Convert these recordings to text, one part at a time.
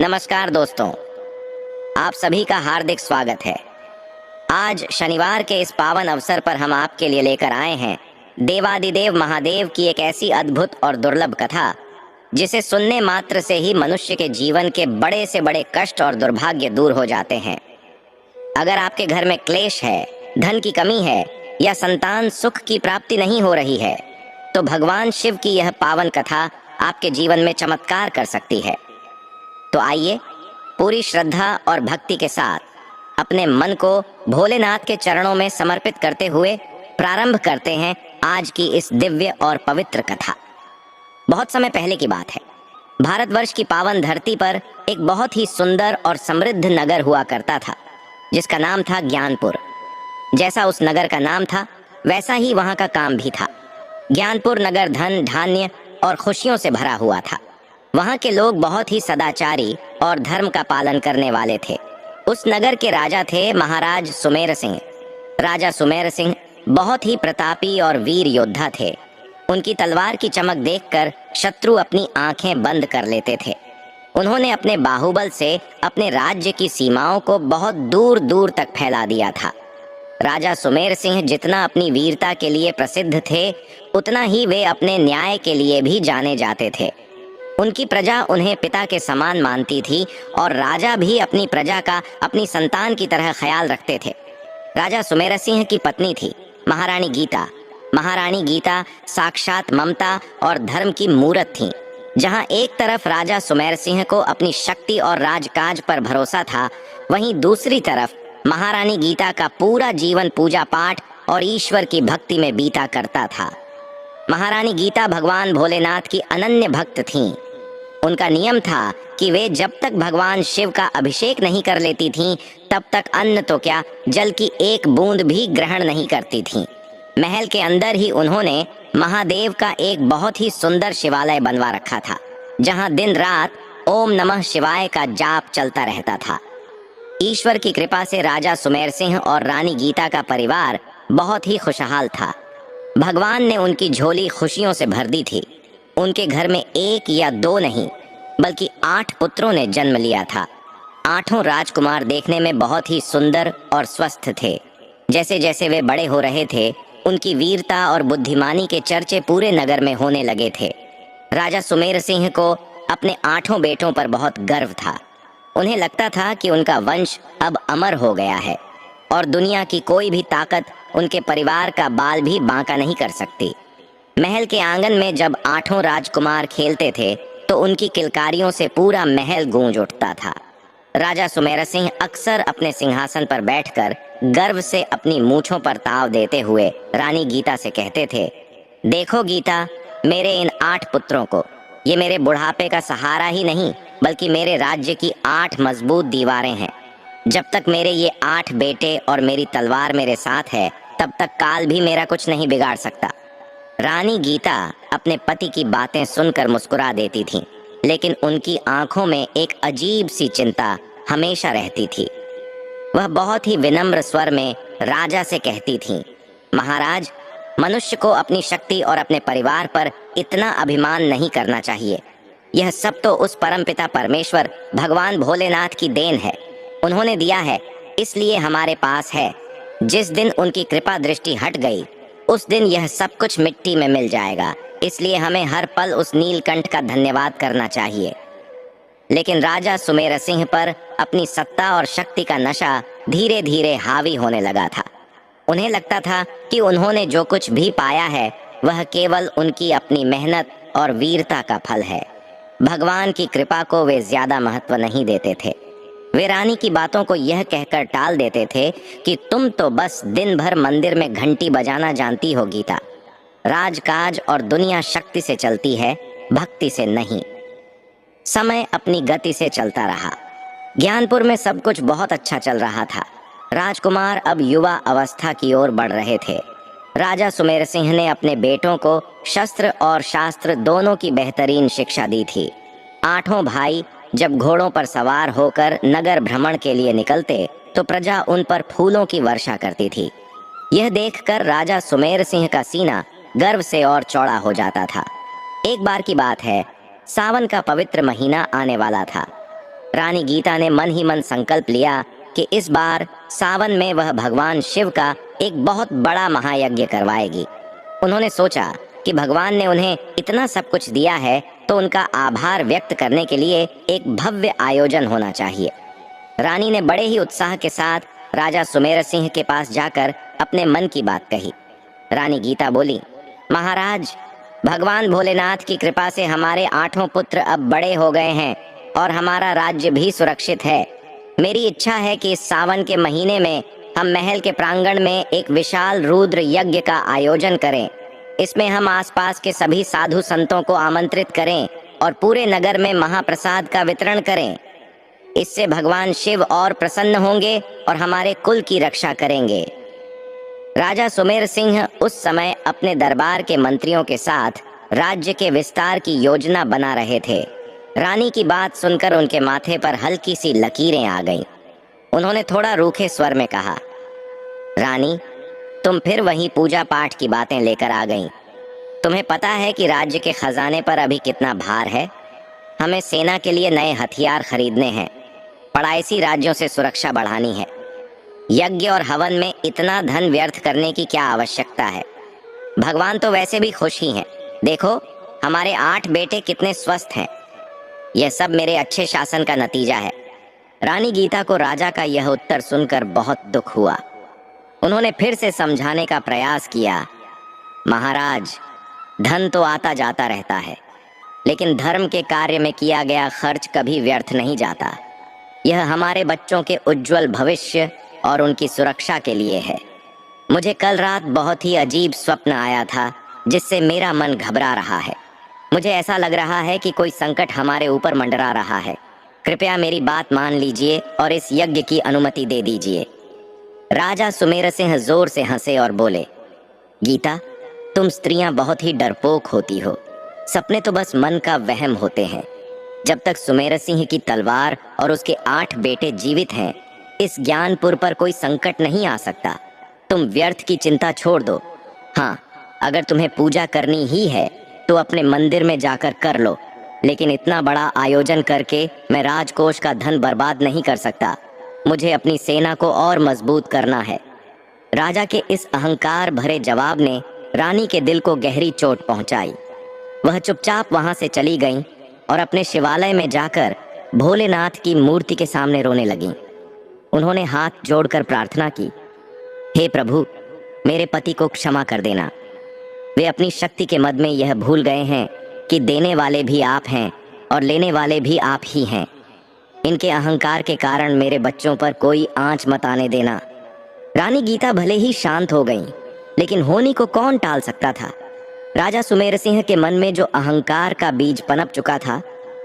नमस्कार दोस्तों, आप सभी का हार्दिक स्वागत है। आज शनिवार के इस पावन अवसर पर हम आपके लिए लेकर आए हैं देवादिदेव महादेव की एक ऐसी अद्भुत और दुर्लभ कथा जिसे सुनने मात्र से ही मनुष्य के जीवन के बड़े से बड़े कष्ट और दुर्भाग्य दूर हो जाते हैं। अगर आपके घर में क्लेश है, धन की कमी है या संतान सुख की प्राप्ति नहीं हो रही है, तो भगवान शिव की यह पावन कथा आपके जीवन में चमत्कार कर सकती है। तो आइए पूरी श्रद्धा और भक्ति के साथ अपने मन को भोलेनाथ के चरणों में समर्पित करते हुए प्रारंभ करते हैं आज की इस दिव्य और पवित्र कथा। बहुत समय पहले की बात है, भारतवर्ष की पावन धरती पर एक बहुत ही सुंदर और समृद्ध नगर हुआ करता था जिसका नाम था ज्ञानपुर। जैसा उस नगर का नाम था वैसा ही वहां का काम भी था। ज्ञानपुर नगर धन धान्य और खुशियों से भरा हुआ था। वहां के लोग बहुत ही सदाचारी और धर्म का पालन करने वाले थे। उस नगर के राजा थे महाराज सुमेर सिंह। राजा सुमेर सिंह बहुत ही प्रतापी और वीर योद्धा थे। उनकी तलवार की चमक देखकर शत्रु अपनी आंखें बंद कर लेते थे। उन्होंने अपने बाहुबल से अपने राज्य की सीमाओं को बहुत दूर दूर तक फैला दिया था। राजा सुमेर सिंह जितना अपनी वीरता के लिए प्रसिद्ध थे, उतना ही वे अपने न्याय के लिए भी जाने जाते थे। उनकी प्रजा उन्हें पिता के समान मानती थी और राजा भी अपनी प्रजा का अपनी संतान की तरह ख्याल रखते थे। राजा सुमेर सिंह की पत्नी थी महारानी गीता। महारानी गीता साक्षात ममता और धर्म की मूरत थीं। जहां एक तरफ राजा सुमेर सिंह को अपनी शक्ति और राजकाज पर भरोसा था, वहीं दूसरी तरफ महारानी गीता का पूरा जीवन पूजा पाठ और ईश्वर की भक्ति में बीता करता था। महारानी गीता भगवान भोलेनाथ की अनन्य भक्त थीं। उनका नियम था कि वे जब तक भगवान शिव का अभिषेक नहीं कर लेती थीं, तब तक अन्न तो क्या, जल की एक बूंद भी ग्रहण नहीं करती थीं। महल के अंदर ही उन्होंने महादेव का एक बहुत ही सुंदर शिवालय बनवा रखा था, जहां दिन रात ओम नमः शिवाय का जाप चलता रहता था। ईश्वर की कृपा से राजा सुमेर सिंह और रानी गीता का परिवार बहुत ही खुशहाल था। भगवान ने उनकी झोली खुशियों से भर दी थी। उनके घर में एक या दो नहीं बल्कि 8 पुत्रों ने जन्म लिया था। 8 राजकुमार देखने में बहुत ही सुंदर और स्वस्थ थे। जैसे जैसे वे बड़े हो रहे थे, उनकी वीरता और बुद्धिमानी के चर्चे पूरे नगर में होने लगे थे। राजा सुमेर सिंह को अपने 8 बेटों पर बहुत गर्व था। उन्हें लगता था कि उनका वंश अब अमर हो गया है और दुनिया की कोई भी ताकत उनके परिवार का बाल भी बांका नहीं कर सकती। महल के आंगन में जब 8 राजकुमार खेलते थे तो उनकी किलकारियों से पूरा महल गूंज उठता था। राजा सुमेर सिंह अक्सर अपने सिंहासन पर बैठकर गर्व से अपनी मूंछों पर ताव देते हुए रानी गीता से कहते थे, देखो गीता, मेरे इन 8 पुत्रों को, ये मेरे बुढ़ापे का सहारा ही नहीं बल्कि मेरे राज्य की 8 मजबूत दीवारें हैं। जब तक मेरे ये 8 बेटे और मेरी तलवार मेरे साथ है, तब तक काल भी मेरा कुछ नहीं बिगाड़ सकता। रानी गीता अपने पति की बातें सुनकर मुस्कुरा देती थीं, लेकिन उनकी आंखों में एक अजीब सी चिंता हमेशा रहती थी। वह बहुत ही विनम्र स्वर में राजा से कहती थीं, महाराज, मनुष्य को अपनी शक्ति और अपने परिवार पर इतना अभिमान नहीं करना चाहिए। यह सब तो उस परमपिता परमेश्वर भगवान भोलेनाथ की देन है। उन्होंने दिया है, इसलिए हमारे पास है। जिस दिन उनकी कृपा दृष्टि हट गई, उस दिन यह सब कुछ मिट्टी में मिल जाएगा। इसलिए हमें हर पल उस नीलकंठ का धन्यवाद करना चाहिए। लेकिन राजा सुमेर सिंह पर अपनी सत्ता और शक्ति का नशा धीरे धीरे हावी होने लगा था। उन्हें लगता था कि उन्होंने जो कुछ भी पाया है वह केवल उनकी अपनी मेहनत और वीरता का फल है। भगवान की कृपा को वे ज्यादा महत्व नहीं देते थे। वे रानी की बातों को यह कहकर टाल देते थे कि तुम तो बस दिन भर मंदिर में घंटी बजाना जानती हो गीता। राजकाज और दुनिया शक्ति से चलती है, भक्ति से नहीं। समय अपनी गति से चलता रहा। ज्ञानपुर में सब कुछ बहुत अच्छा चल रहा था। राजकुमार अब युवा अवस्था की ओर बढ़ रहे थे। राजा सुमेर सिंह ने अपने बेटों को शस्त्र और शास्त्र दोनों की बेहतरीन शिक्षा दी थी। 8 भाई जब घोड़ों पर सवार होकर नगर भ्रमण के लिए निकलते तो प्रजा उन पर फूलों की वर्षा करती थी। यह देखकर राजा सुमेर सिंह का सीना गर्व से और चौड़ा हो जाता था। एक बार की बात है, सावन का पवित्र महीना आने वाला था। रानी गीता ने मन ही मन संकल्प लिया कि इस बार सावन में वह भगवान शिव का एक बहुत बड़ा महायज्ञ करवाएगी। उन्होंने सोचा कि भगवान ने उन्हें इतना सब कुछ दिया है तो उनका आभार व्यक्त करने के लिए एक भव्य आयोजन होना चाहिए। रानी ने बड़े ही उत्साह के साथ राजा सुमेर सिंह के पास जाकर अपने मन की बात कही। रानी गीता बोली, महाराज, भगवान भोलेनाथ की कृपा से हमारे 8 पुत्र अब बड़े हो गए हैं और हमारा राज्य भी सुरक्षित है। मेरी इच्छा है कि इस सावन के महीने में हम महल के प्रांगण में एक विशाल रुद्र यज्ञ का आयोजन करें। इसमें हम आसपास के सभी साधु संतों को आमंत्रित करें और पूरे नगर में महाप्रसाद का वितरण करें। इससे भगवान शिव और प्रसन्न होंगे और हमारे कुल की रक्षा करेंगे। राजा सुमेर सिंह उस समय अपने दरबार के मंत्रियों के साथ राज्य के विस्तार की योजना बना रहे थे। रानी की बात सुनकर उनके माथे पर हल्की सी लकीरें आ गईं। उन्होंने थोड़ा रूखे स्वर में कहा, रानी, तुम फिर वही पूजा पाठ की बातें लेकर आ गईं। तुम्हें पता है कि राज्य के खजाने पर अभी कितना भार है। हमें सेना के लिए नए हथियार खरीदने हैं, पड़ासी राज्यों से सुरक्षा बढ़ानी है। यज्ञ और हवन में इतना धन व्यर्थ करने की क्या आवश्यकता है। भगवान तो वैसे भी खुश ही हैं। देखो, हमारे 8 बेटे कितने स्वस्थ हैं। यह सब मेरे अच्छे शासन का नतीजा है। रानी गीता को राजा का यह उत्तर सुनकर बहुत दुख हुआ। उन्होंने फिर से समझाने का प्रयास किया, महाराज, धन तो आता जाता रहता है, लेकिन धर्म के कार्य में किया गया खर्च कभी व्यर्थ नहीं जाता। यह हमारे बच्चों के उज्जवल भविष्य और उनकी सुरक्षा के लिए है। मुझे कल रात बहुत ही अजीब स्वप्न आया था जिससे मेरा मन घबरा रहा है। मुझे ऐसा लग रहा है कि कोई संकट हमारे ऊपर मंडरा रहा है। कृपया मेरी बात मान लीजिए और इस यज्ञ की अनुमति दे दीजिए। राजा सुमेर सिंह जोर से हंसे और बोले, गीता, तुम स्त्रियां बहुत ही डरपोक होती हो। सपने तो बस मन का वहम होते हैं। जब तक सुमेर सिंह की तलवार और उसके 8 बेटे जीवित हैं, इस ज्ञानपुर पर कोई संकट नहीं आ सकता। तुम व्यर्थ की चिंता छोड़ दो। हाँ, अगर तुम्हें पूजा करनी ही है तो अपने मंदिर में जाकर कर लो, लेकिन इतना बड़ा आयोजन करके मैं राजकोष का धन बर्बाद नहीं कर सकता। मुझे अपनी सेना को और मजबूत करना है। राजा के इस अहंकार भरे जवाब ने रानी के दिल को गहरी चोट पहुंचाई। वह चुपचाप वहां से चली गईं और अपने शिवालय में जाकर भोलेनाथ की मूर्ति के सामने रोने लगीं। उन्होंने हाथ जोड़कर प्रार्थना की, हे प्रभु, मेरे पति को क्षमा कर देना। वे अपनी शक्ति के मद में यह भूल गए हैं कि देने वाले भी आप हैं और लेने वाले भी आप ही हैं। इनके अहंकार के कारण मेरे बच्चों पर कोई आंच मत आने देना। रानी गीता भले ही शांत हो गईं, लेकिन होनी को कौन टाल सकता था। राजा सुमेर सिंह के मन में जो अहंकार का बीज पनप चुका था,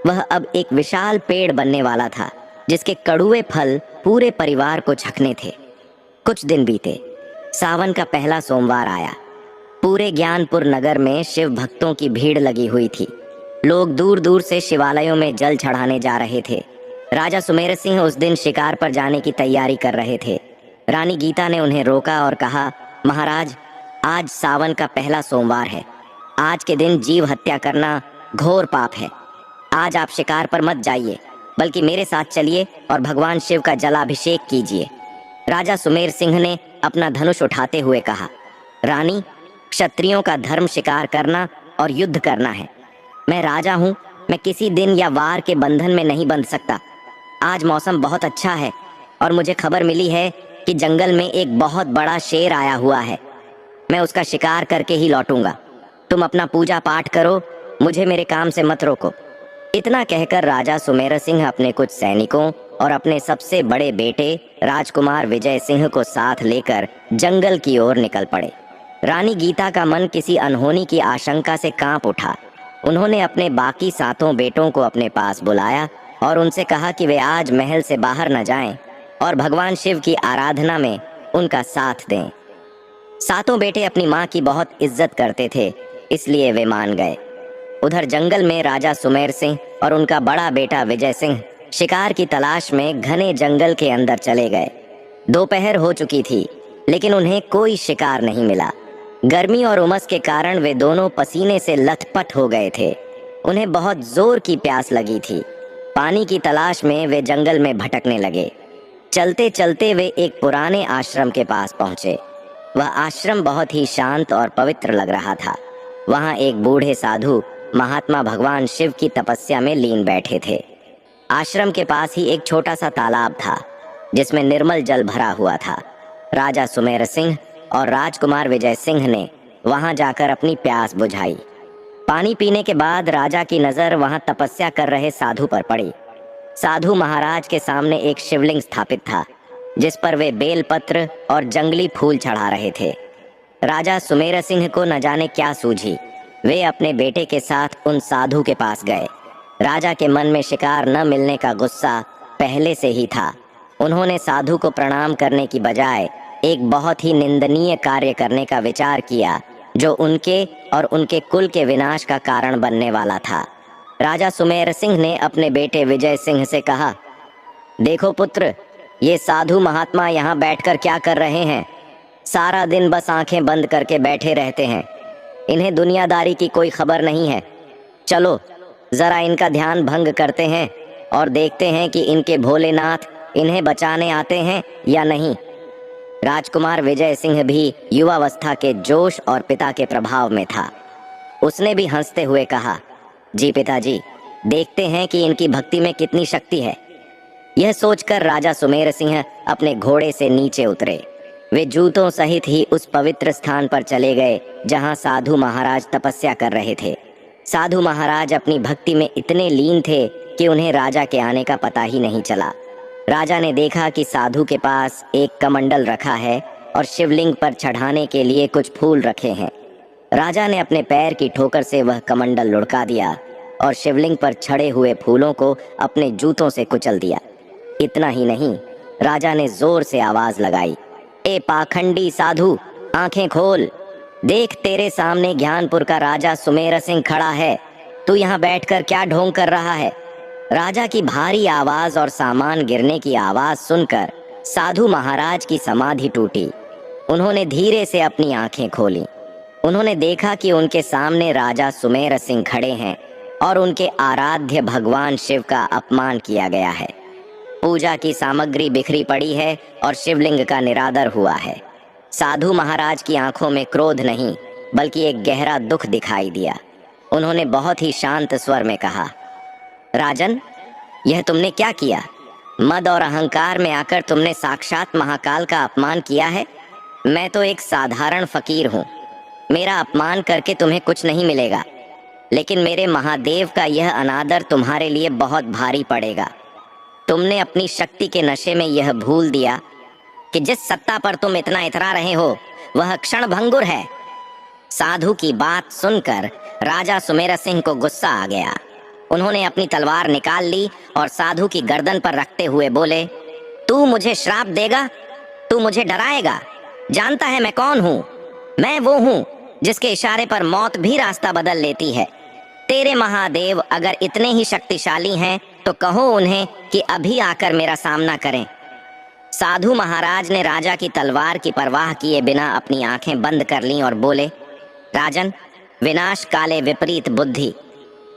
वह अब एक विशाल पेड़ बनने वाला था, जिसके कड़ुए फल पूरे परिवार को छकने थे। कुछ दिन बीते। सावन का पहला सोमवार आया। पूरे ज्ञानपुर नगर में शिव भक्तों की भीड़ लगी हुई थी। लोग दूर दूर से शिवालयों में जल चढ़ाने जा रहे थे। राजा सुमेर सिंह उस दिन शिकार पर जाने की तैयारी कर रहे थे। रानी गीता ने उन्हें रोका और कहा, महाराज, आज सावन का पहला सोमवार है। आज के दिन जीव हत्या करना घोर पाप है। आज आप शिकार पर मत जाइए, बल्कि मेरे साथ चलिए और भगवान शिव का जलाभिषेक कीजिए। राजा सुमेर सिंह ने अपना धनुष उठाते हुए कहा, रानी, क्षत्रियों का धर्म शिकार करना और युद्ध करना है। मैं राजा हूँ, मैं किसी दिन या वार के बंधन में नहीं बंध सकता। आज मौसम बहुत अच्छा है और मुझे खबर मिली है कि जंगल में एक बहुत बड़ा शेर आया हुआ है। मैं उसका शिकार करके ही लौटूंगा। तुम अपना पूजा पाठ करो, मुझे मेरे काम से मत रोको। इतना कहकर राजा सुमेर सिंह अपने कुछ सैनिकों और अपने सबसे बड़े बेटे राजकुमार विजय सिंह को साथ लेकर जंगल की ओर निकल पड़े। रानी गीता का मन किसी अनहोनी की आशंका से कांप उठा। उन्होंने अपने बाकी 7 बेटों को अपने पास बुलाया और उनसे कहा कि वे आज महल से बाहर न जाएं और भगवान शिव की आराधना में उनका साथ दें। 7 बेटे अपनी माँ की बहुत इज्जत करते थे, इसलिए वे मान गए। उधर जंगल में राजा सुमेर सिंह और उनका बड़ा बेटा विजय सिंह शिकार की तलाश में घने जंगल के अंदर चले गए। दोपहर हो चुकी थी, लेकिन उन्हें कोई शिकार नहीं मिला। गर्मी और उमस के कारण वे दोनों पसीने से लथपथ हो गए थे। उन्हें बहुत जोर की प्यास लगी थी। पानी की तलाश में वे जंगल में भटकने लगे। चलते चलते वे एक पुराने आश्रम के पास पहुंचे। वह आश्रम बहुत ही शांत और पवित्र लग रहा था। वहां एक बूढ़े साधु महात्मा भगवान शिव की तपस्या में लीन बैठे थे। आश्रम के पास ही एक छोटा सा तालाब था जिसमें निर्मल जल भरा हुआ था। राजा सुमेर सिंह और राजकुमार विजय सिंह ने वहां जाकर अपनी प्यास बुझाई। पानी पीने के बाद राजा की नजर वहां तपस्या कर रहे साधु पर पड़ी। साधु महाराज के सामने एक शिवलिंग स्थापित था जिस पर वे बेलपत्र और जंगली फूल चढ़ा रहे थे। राजा सुमेर सिंह को न जाने क्या सूझी। वे अपने बेटे के साथ उन साधु के पास गए। राजा के मन में शिकार न मिलने का गुस्सा पहले से ही था। उन्होंने साधु को प्रणाम करने की बजाय एक बहुत ही निंदनीय कार्य करने का विचार किया जो उनके और उनके कुल के विनाश का कारण बनने वाला था। राजा सुमेर सिंह ने अपने बेटे विजय सिंह से कहा, देखो पुत्र, ये साधु महात्मा यहाँ बैठकर क्या कर रहे हैं? सारा दिन बस आंखें बंद करके बैठे रहते हैं। इन्हें दुनियादारी की कोई खबर नहीं है। चलो जरा इनका ध्यान भंग करते हैं और देखते हैं कि इनके भोलेनाथ इन्हें बचाने आते हैं या नहीं। राजकुमार विजय सिंह भी युवावस्था के जोश और पिता के प्रभाव में था। उसने भी हंसते हुए कहा, जी पिताजी, देखते हैं कि इनकी भक्ति में कितनी शक्ति है। यह सोचकर राजा सुमेर सिंह अपने घोड़े से नीचे उतरे। वे जूतों सहित ही उस पवित्र स्थान पर चले गए जहां साधु महाराज तपस्या कर रहे थे। साधु महाराज अपनी भक्ति में इतने लीन थे कि उन्हें राजा के आने का पता ही नहीं चला। राजा ने देखा कि साधु के पास एक कमंडल रखा है और शिवलिंग पर चढ़ाने के लिए कुछ फूल रखे हैं। राजा ने अपने पैर की ठोकर से वह कमंडल लुढ़का दिया और शिवलिंग पर छड़े हुए फूलों को अपने जूतों से कुचल दिया। इतना ही नहीं, राजा ने जोर से आवाज लगाई, ए पाखंडी साधु, आंखें खोल। देख, तेरे सामने ज्ञानपुर का राजा सुमेर सिंह खड़ा है। तू यहाँ बैठकर क्या ढोंग कर रहा है? राजा की भारी आवाज और सामान गिरने की आवाज सुनकर साधु महाराज की समाधि टूटी। उन्होंने धीरे से अपनी आंखें खोली। उन्होंने देखा कि उनके सामने राजा सुमेर सिंह खड़े हैं और उनके आराध्य भगवान शिव का अपमान किया गया है। पूजा की सामग्री बिखरी पड़ी है और शिवलिंग का निरादर हुआ है। साधु महाराज की आंखों में क्रोध नहीं बल्कि एक गहरा दुख दिखाई दिया। उन्होंने बहुत ही शांत स्वर में कहा, राजन, यह तुमने क्या किया? मद और अहंकार में आकर तुमने साक्षात महाकाल का अपमान किया है। मैं तो एक साधारण फकीर हूँ। मेरा अपमान करके तुम्हें कुछ नहीं मिलेगा, लेकिन मेरे महादेव का यह अनादर तुम्हारे लिए बहुत भारी पड़ेगा। तुमने अपनी शक्ति के नशे में यह भूल दिया कि जिस सत्ता पर तुम इतना इतरा रहे हो वह क्षण भंगुर है। साधु की बात सुनकर राजा सुमेर सिंह को गुस्सा आ गया। उन्होंने अपनी तलवार निकाल ली और साधु की गर्दन पर रखते हुए बोले, तू मुझे श्राप देगा? तू मुझे डराएगा? जानता है मैं कौन हूँ? मैं वो हूँ जिसके इशारे पर मौत भी रास्ता बदल लेती है। तेरे महादेव अगर इतने ही शक्तिशाली हैं तो कहो उन्हें कि अभी आकर मेरा सामना करें। साधु महाराज ने राजा की तलवार की परवाह किए बिना अपनी आंखें बंद कर लीं और बोले, राजन, विनाश काले विपरीत बुद्धि।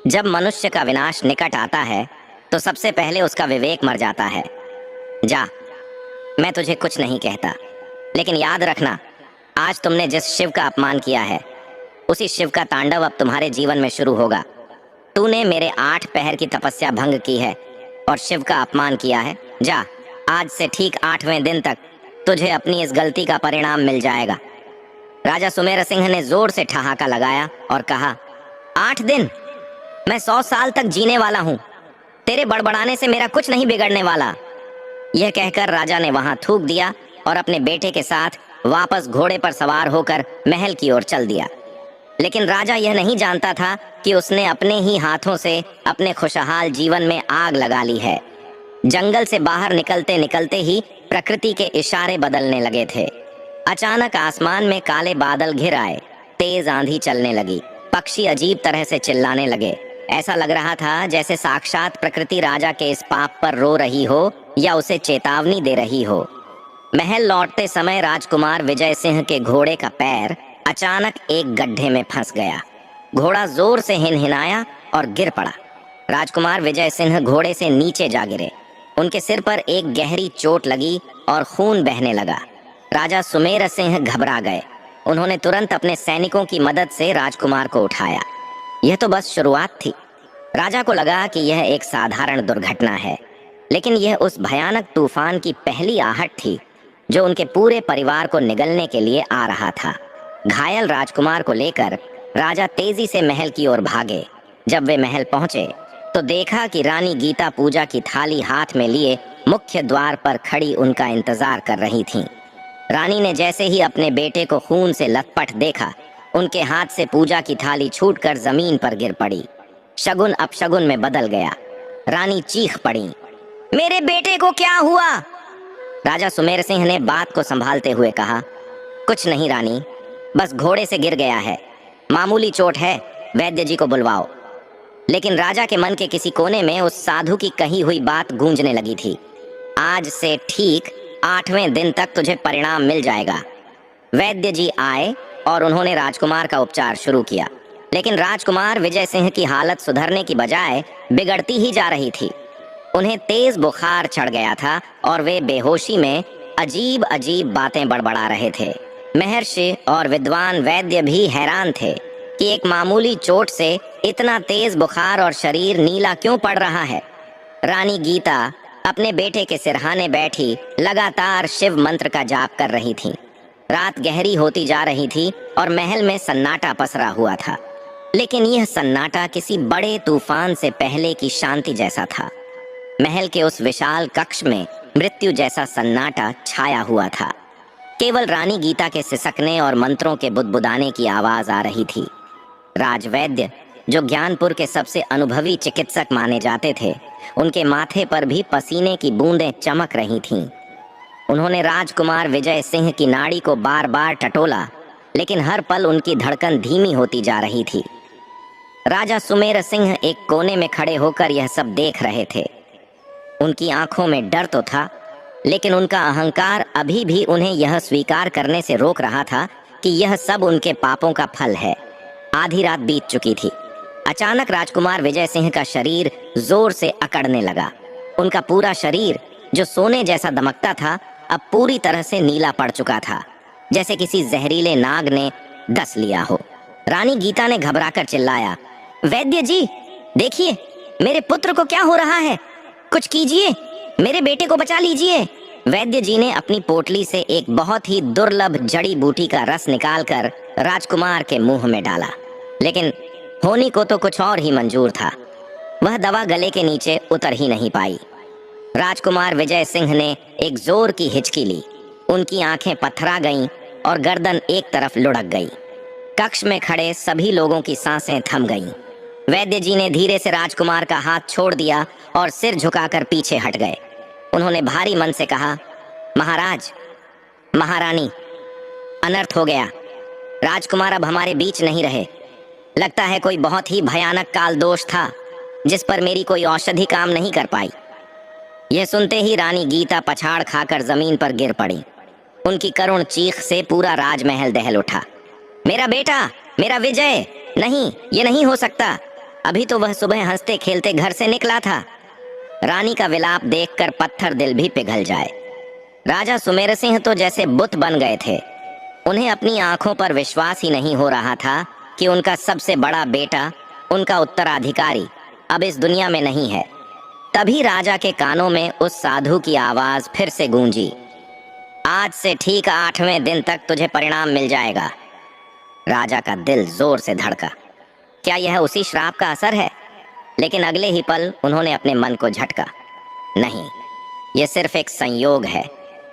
जब मनुष्य का विनाश निकट आता है तो सबसे पहले उसका विवेक मर जाता है। जा, मैं तुझे कुछ नहीं कहता, लेकिन याद रखना, आज तुमने जिस शिव का अपमान किया है उसी शिव का तांडव अब तुम्हारे जीवन में शुरू होगा। तूने मेरे 8 पहर की तपस्या भंग की है और शिव का अपमान किया है। जा, आज से ठीक 8वें दिन तक तुझे अपनी इस गलती का परिणाम मिल जाएगा। राजा सुमेर सिंह ने जोर से ठहाका लगाया और कहा, 8 दिन? मैं 100 साल तक जीने वाला हूँ। तेरे बड़बड़ाने से मेरा कुछ नहीं बिगड़ने वाला। यह कहकर राजा ने वहां थूक दिया और अपने बेटे के साथ वापस घोड़े पर सवार होकर महल की ओर चल दिया। लेकिन राजा यह नहीं जानता था कि उसने अपने ही हाथों से अपने खुशहाल जीवन में आग लगा ली है। जंगल से बाहर निकलते निकलते ही प्रकृति के इशारे बदलने लगे थे। अचानक आसमान में काले बादल घिर आए, तेज आंधी चलने लगी, पक्षी अजीब तरह से चिल्लाने लगे। ऐसा लग रहा था जैसे साक्षात प्रकृति राजा के इस पाप पर रो रही हो या उसे चेतावनी दे रही हो। महल लौटते समय राजकुमार विजय सिंह के घोड़े का पैर अचानक एक गड्ढे में फंस गया। घोड़ा जोर से हिनहिनाया और गिर पड़ा। राजकुमार विजय सिंह घोड़े से नीचे जा गिरे। उनके सिर पर एक गहरी चोट लगी और खून बहने लगा। राजा सुमेर सिंह घबरा गए। उन्होंने तुरंत अपने सैनिकों की मदद से राजकुमार को उठाया। यह तो बस शुरुआत थी। राजा को लगा कि यह एक साधारण दुर्घटना है, लेकिन यह उस भयानक तूफान की पहली आहट थी जो उनके पूरे परिवार को निगलने के लिए आ रहा था। घायल राजकुमार को लेकर राजा तेजी से महल की ओर भागे। जब वे महल पहुंचे तो देखा कि रानी गीता पूजा की थाली हाथ में लिए मुख्य द्वार पर खड़ी उनका इंतजार कर रही थीं। रानी ने जैसे ही अपने बेटे को खून से लथपथ देखा, उनके हाथ से पूजा की थाली छूटकर जमीन पर गिर पड़ी। शगुन अपशगुन में बदल गया। रानी चीख पड़ी, मेरे बेटे को क्या हुआ? राजा सुमेर सिंह ने बात को संभालते हुए कहा, कुछ नहीं रानी, बस घोड़े से गिर गया है, मामूली चोट है, वैद्य जी को बुलवाओ। लेकिन राजा के मन के किसी कोने में उस साधु की कही हुई बात गूंजने लगी थी, आज से ठीक 8वें दिन तक तुझे परिणाम मिल जाएगा। वैद्य जी आए और उन्होंने राजकुमार का उपचार शुरू किया, लेकिन राजकुमार विजय सिंह की हालत सुधरने की बजाय बिगड़ती ही जा रही थी। उन्हें तेज बुखार चढ़ गया था और वे बेहोशी में अजीब अजीब बातें बड़बड़ा रहे थे। महर्षि और विद्वान वैद्य भी हैरान थे कि एक मामूली चोट से इतना तेज बुखार और शरीर नीला क्यों पड़ रहा है। रानी गीता अपने बेटे के सिरहाने बैठी लगातार शिव मंत्र का जाप कर रही थी। रात गहरी होती जा रही थी और महल में सन्नाटा पसरा हुआ था, लेकिन यह सन्नाटा किसी बड़े तूफान से पहले की शांति जैसा था। महल के उस विशाल कक्ष में मृत्यु जैसा सन्नाटा छाया हुआ था। केवल रानी गीता के सिसकने और मंत्रों के बुदबुदाने की आवाज आ रही थी। राजवैद्य, जो ज्ञानपुर के सबसे अनुभवी चिकित्सक माने जाते थे, उनके माथे पर भी पसीने की बूंदें चमक रही थीं। उन्होंने राजकुमार विजय सिंह की नाड़ी को बार बार टटोला, लेकिन हर पल उनकी धड़कन धीमी होती जा रही थी। राजा सुमेर सिंह एक कोने में खड़े होकर यह सब देख रहे थे। उनकी आंखों में डर तो था, लेकिन उनका अहंकार अभी भी उन्हें यह स्वीकार करने से रोक रहा था कि यह सब उनके पापों का फल है। आधी रात बीत चुकी थी। अचानक राजकुमार विजय सिंह का शरीर जोर से अकड़ने लगा। उनका पूरा शरीर, जो सोने जैसा दमकता था, अब पूरी तरह से नीला पड़ चुका था, जैसे किसी जहरीले नाग ने डस लिया हो। रानी गीता ने घबराकर चिल्लाया, वैद्य जी, देखिए, मेरे पुत्र को क्या हो रहा है, कुछ कीजिए, मेरे बेटे को बचा लीजिए। वैद्य जी ने अपनी पोटली से एक बहुत ही दुर्लभ जड़ी बूटी का रस निकालकर राजकुमार के मुंह में डाला, लेकिन होनी को तो कुछ और ही मंजूर था। वह दवा गले के नीचे उतर ही नहीं पाई। राजकुमार विजय सिंह ने एक जोर की हिचकी ली। उनकी आंखें पथरा गईं और गर्दन एक तरफ लुढ़क गई। कक्ष में खड़े सभी लोगों की सांसें थम गईं। वैद्य जी ने धीरे से राजकुमार का हाथ छोड़ दिया और सिर झुकाकर पीछे हट गए। उन्होंने भारी मन से कहा, महाराज, महारानी, अनर्थ हो गया। राजकुमार अब हमारे बीच नहीं रहे। लगता है कोई बहुत ही भयानक काल दोष था जिस पर मेरी कोई औषधि काम नहीं कर पाई। यह सुनते ही रानी गीता पछाड़ खाकर जमीन पर गिर पड़ी। उनकी करुण चीख से पूरा राजमहल दहल उठा। मेरा बेटा, मेरा विजय, नहीं, ये नहीं हो सकता। अभी तो वह सुबह हंसते खेलते घर से निकला था। रानी का विलाप देखकर पत्थर दिल भी पिघल जाए। राजा सुमेर सिंह तो जैसे बुत बन गए थे। उन्हें अपनी आंखों पर विश्वास ही नहीं हो रहा था कि उनका सबसे बड़ा बेटा, उनका उत्तराधिकारी, अब इस दुनिया में नहीं है। तभी राजा के कानों में उस साधु की आवाज फिर से गूंजी, आज से ठीक 8वें दिन तक तुझे परिणाम मिल जाएगा। राजा का दिल जोर से धड़का। क्या यह उसी श्राप का असर है? लेकिन अगले ही पल उन्होंने अपने मन को झटका, नहीं, यह सिर्फ एक संयोग है।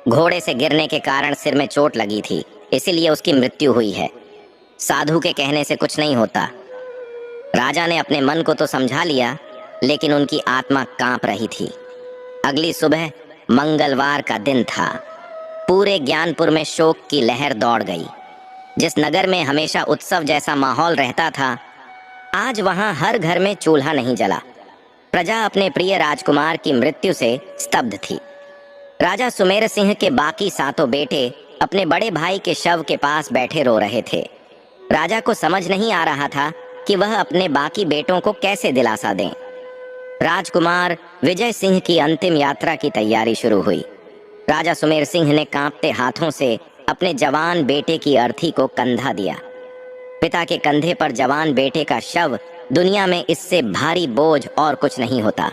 घोड़े से गिरने के कारण सिर में चोट लगी थी, इसीलिए उसकी मृत्यु हुई है। साधु के कहने से कुछ नहीं होता। राजा ने अपने मन को तो समझा लिया, लेकिन उनकी आत्मा कांप रही थी। अगली सुबह मंगलवार का दिन था। पूरे ज्ञानपुर में शोक की लहर दौड़ गई। जिस नगर में हमेशा उत्सव जैसा माहौल रहता था, आज वहां हर घर में चूल्हा नहीं जला। प्रजा अपने प्रिय राजकुमार की मृत्यु से स्तब्ध थी। राजा सुमेर सिंह के बाकी 7 बेटे अपने बड़े भाई के शव के पास बैठे रो रहे थे। राजा को समझ नहीं आ रहा था कि वह अपने बाकी बेटों को कैसे दिलासा दें। राजकुमार विजय सिंह की अंतिम यात्रा की तैयारी शुरू हुई। राजा सुमेर सिंह ने कांपते हाथों से अपने जवान बेटे की अर्थी को कंधा दिया। पिता के कंधे पर जवान बेटे का शव दुनिया में इससे भारी बोझ और कुछ नहीं होता।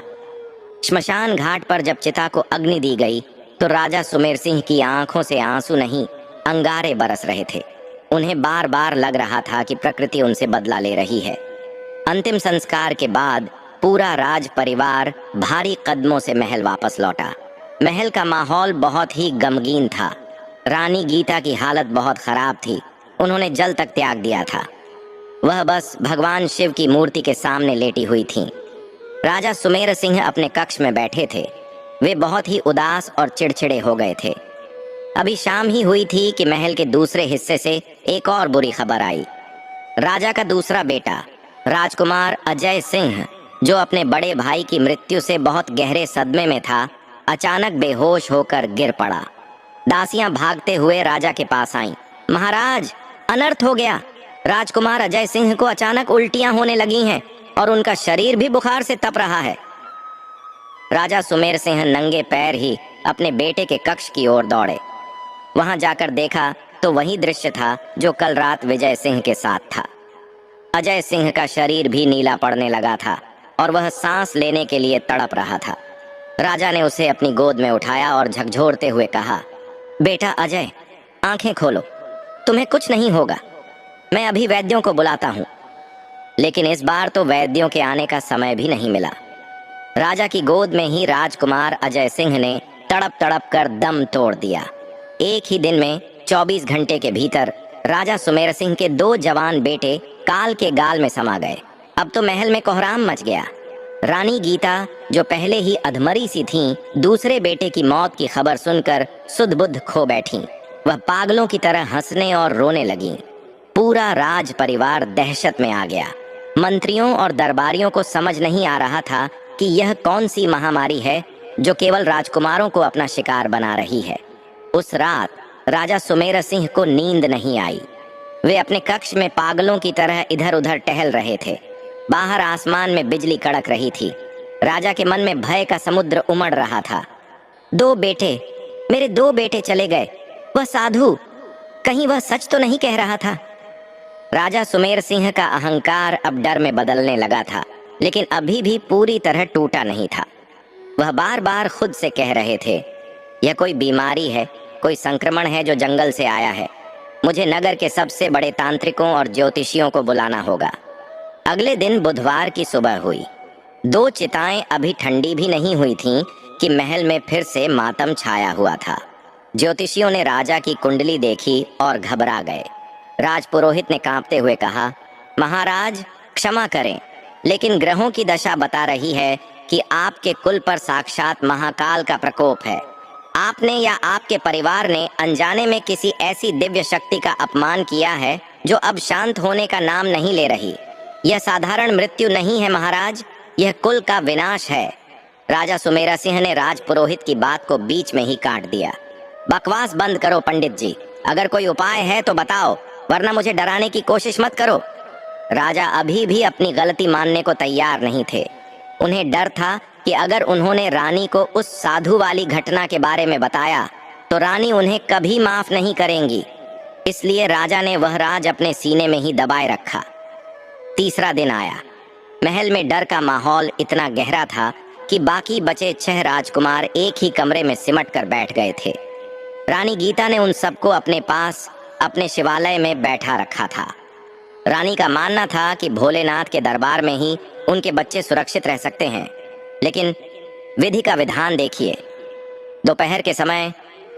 श्मशान घाट पर जब चिता को अग्नि दी गई तो राजा सुमेर सिंह की आंखों से आंसू नहीं, अंगारे बरस रहे थे। उन्हें बार बार लग रहा था कि प्रकृति उनसे बदला ले रही है। अंतिम संस्कार के बाद पूरा राज परिवार भारी कदमों से महल वापस लौटा। महल का माहौल बहुत ही गमगीन था। रानी गीता की हालत बहुत खराब थी। उन्होंने जल तक त्याग दिया था। वह बस भगवान शिव की मूर्ति के सामने लेटी हुई थीं। राजा सुमेर सिंह अपने कक्ष में बैठे थे। वे बहुत ही उदास और चिड़चिड़े हो गए थे। अभी शाम ही हुई थी कि महल के दूसरे हिस्से से एक और बुरी खबर आई। राजा का दूसरा बेटा राजकुमार अजय सिंह, जो अपने बड़े भाई की मृत्यु से बहुत गहरे सदमे में था, अचानक बेहोश होकर गिर पड़ा। दासियां भागते हुए राजा के पास आईं। महाराज, अनर्थ हो गया। राजकुमार अजय सिंह को अचानक उल्टियां होने लगी हैं और उनका शरीर भी बुखार से तप रहा है। राजा सुमेर सिंह नंगे पैर ही अपने बेटे के कक्ष की ओर दौड़े। वहां जाकर देखा तो वही दृश्य था जो कल रात विजय सिंह के साथ था। अजय सिंह का शरीर भी नीला पड़ने लगा था और वह सांस लेने के लिए तड़प रहा था। राजा ने उसे अपनी गोद में उठाया और झकझोरते हुए कहा, बेटा अजय, आंखें खोलो, तुम्हें कुछ नहीं होगा। मैं अभी वैद्यों को बुलाता हूँ। लेकिन इस बार तो वैद्यों के आने का समय भी नहीं मिला। राजा की गोद में ही राजकुमार अजय सिंह ने तड़प तड़प कर दम तोड़ दिया। एक ही दिन में 24 घंटे के भीतर राजा सुमेर सिंह के 2 जवान बेटे काल के गाल में समा गए। अब तो महल में कोहराम मच गया। रानी गीता, जो पहले ही अधमरी सी थीं, दूसरे बेटे की मौत की खबर सुनकर सुध बुध खो बैठीं। वह पागलों की तरह हंसने और रोने लगीं। पूरा राज परिवार दहशत में आ गया। मंत्रियों और दरबारियों को समझ नहीं आ रहा था कि यह कौन सी महामारी है जो केवल राजकुमारों को अपना शिकार बना रही है। उस रात राजा सुमेर सिंह को नींद नहीं आई। वे अपने कक्ष में पागलों की तरह इधर उधर टहल रहे थे। बाहर आसमान में बिजली कड़क रही थी। राजा के मन में भय का समुद्र उमड़ रहा था। 2 बेटे, मेरे 2 बेटे चले गए। वह साधु, कहीं वह सच तो नहीं कह रहा था? राजा सुमेर सिंह का अहंकार अब डर में बदलने लगा था, लेकिन अभी भी पूरी तरह टूटा नहीं था। वह बार बार खुद से कह रहे थे, यह कोई बीमारी है, कोई संक्रमण है जो जंगल से आया है। मुझे नगर के सबसे बड़े तांत्रिकों और ज्योतिषियों को बुलाना होगा। अगले दिन बुधवार की सुबह हुई। 2 चिताएं अभी ठंडी भी नहीं हुई थीं कि महल में फिर से मातम छाया हुआ था। ज्योतिषियों ने राजा की कुंडली देखी और घबरा गए। राजपुरोहित ने कांपते हुए कहा, महाराज क्षमा करें, लेकिन ग्रहों की दशा बता रही है कि आपके कुल पर साक्षात महाकाल का प्रकोप है। आपने या आपके परिवार ने अनजाने में किसी ऐसी दिव्य शक्ति का अपमान किया है जो अब शांत होने का नाम नहीं ले रही। यह साधारण मृत्यु नहीं है महाराज, यह कुल का विनाश है। राजा सुमेर सिंह ने राजपुरोहित की बात को बीच में ही काट दिया। बकवास बंद करो पंडित जी, अगर कोई उपाय है तो बताओ, वरना मुझे डराने की कोशिश मत करो। राजा अभी भी अपनी गलती मानने को तैयार नहीं थे। उन्हें डर था कि अगर उन्होंने रानी को उस साधु वाली घटना के बारे में बताया तो रानी उन्हें कभी माफ नहीं करेंगी। इसलिए राजा ने वह राज अपने सीने में ही दबाए रखा। तीसरा दिन आया। महल में डर का माहौल इतना गहरा था कि बाकी बचे 6 राजकुमार एक ही कमरे में सिमट कर बैठ गए थे। रानी गीता ने उन सबको अपने पास अपने शिवालय में बैठा रखा था। रानी का मानना था कि भोलेनाथ के दरबार में ही उनके बच्चे सुरक्षित रह सकते हैं। लेकिन विधि का विधान देखिए। दोपहर के समय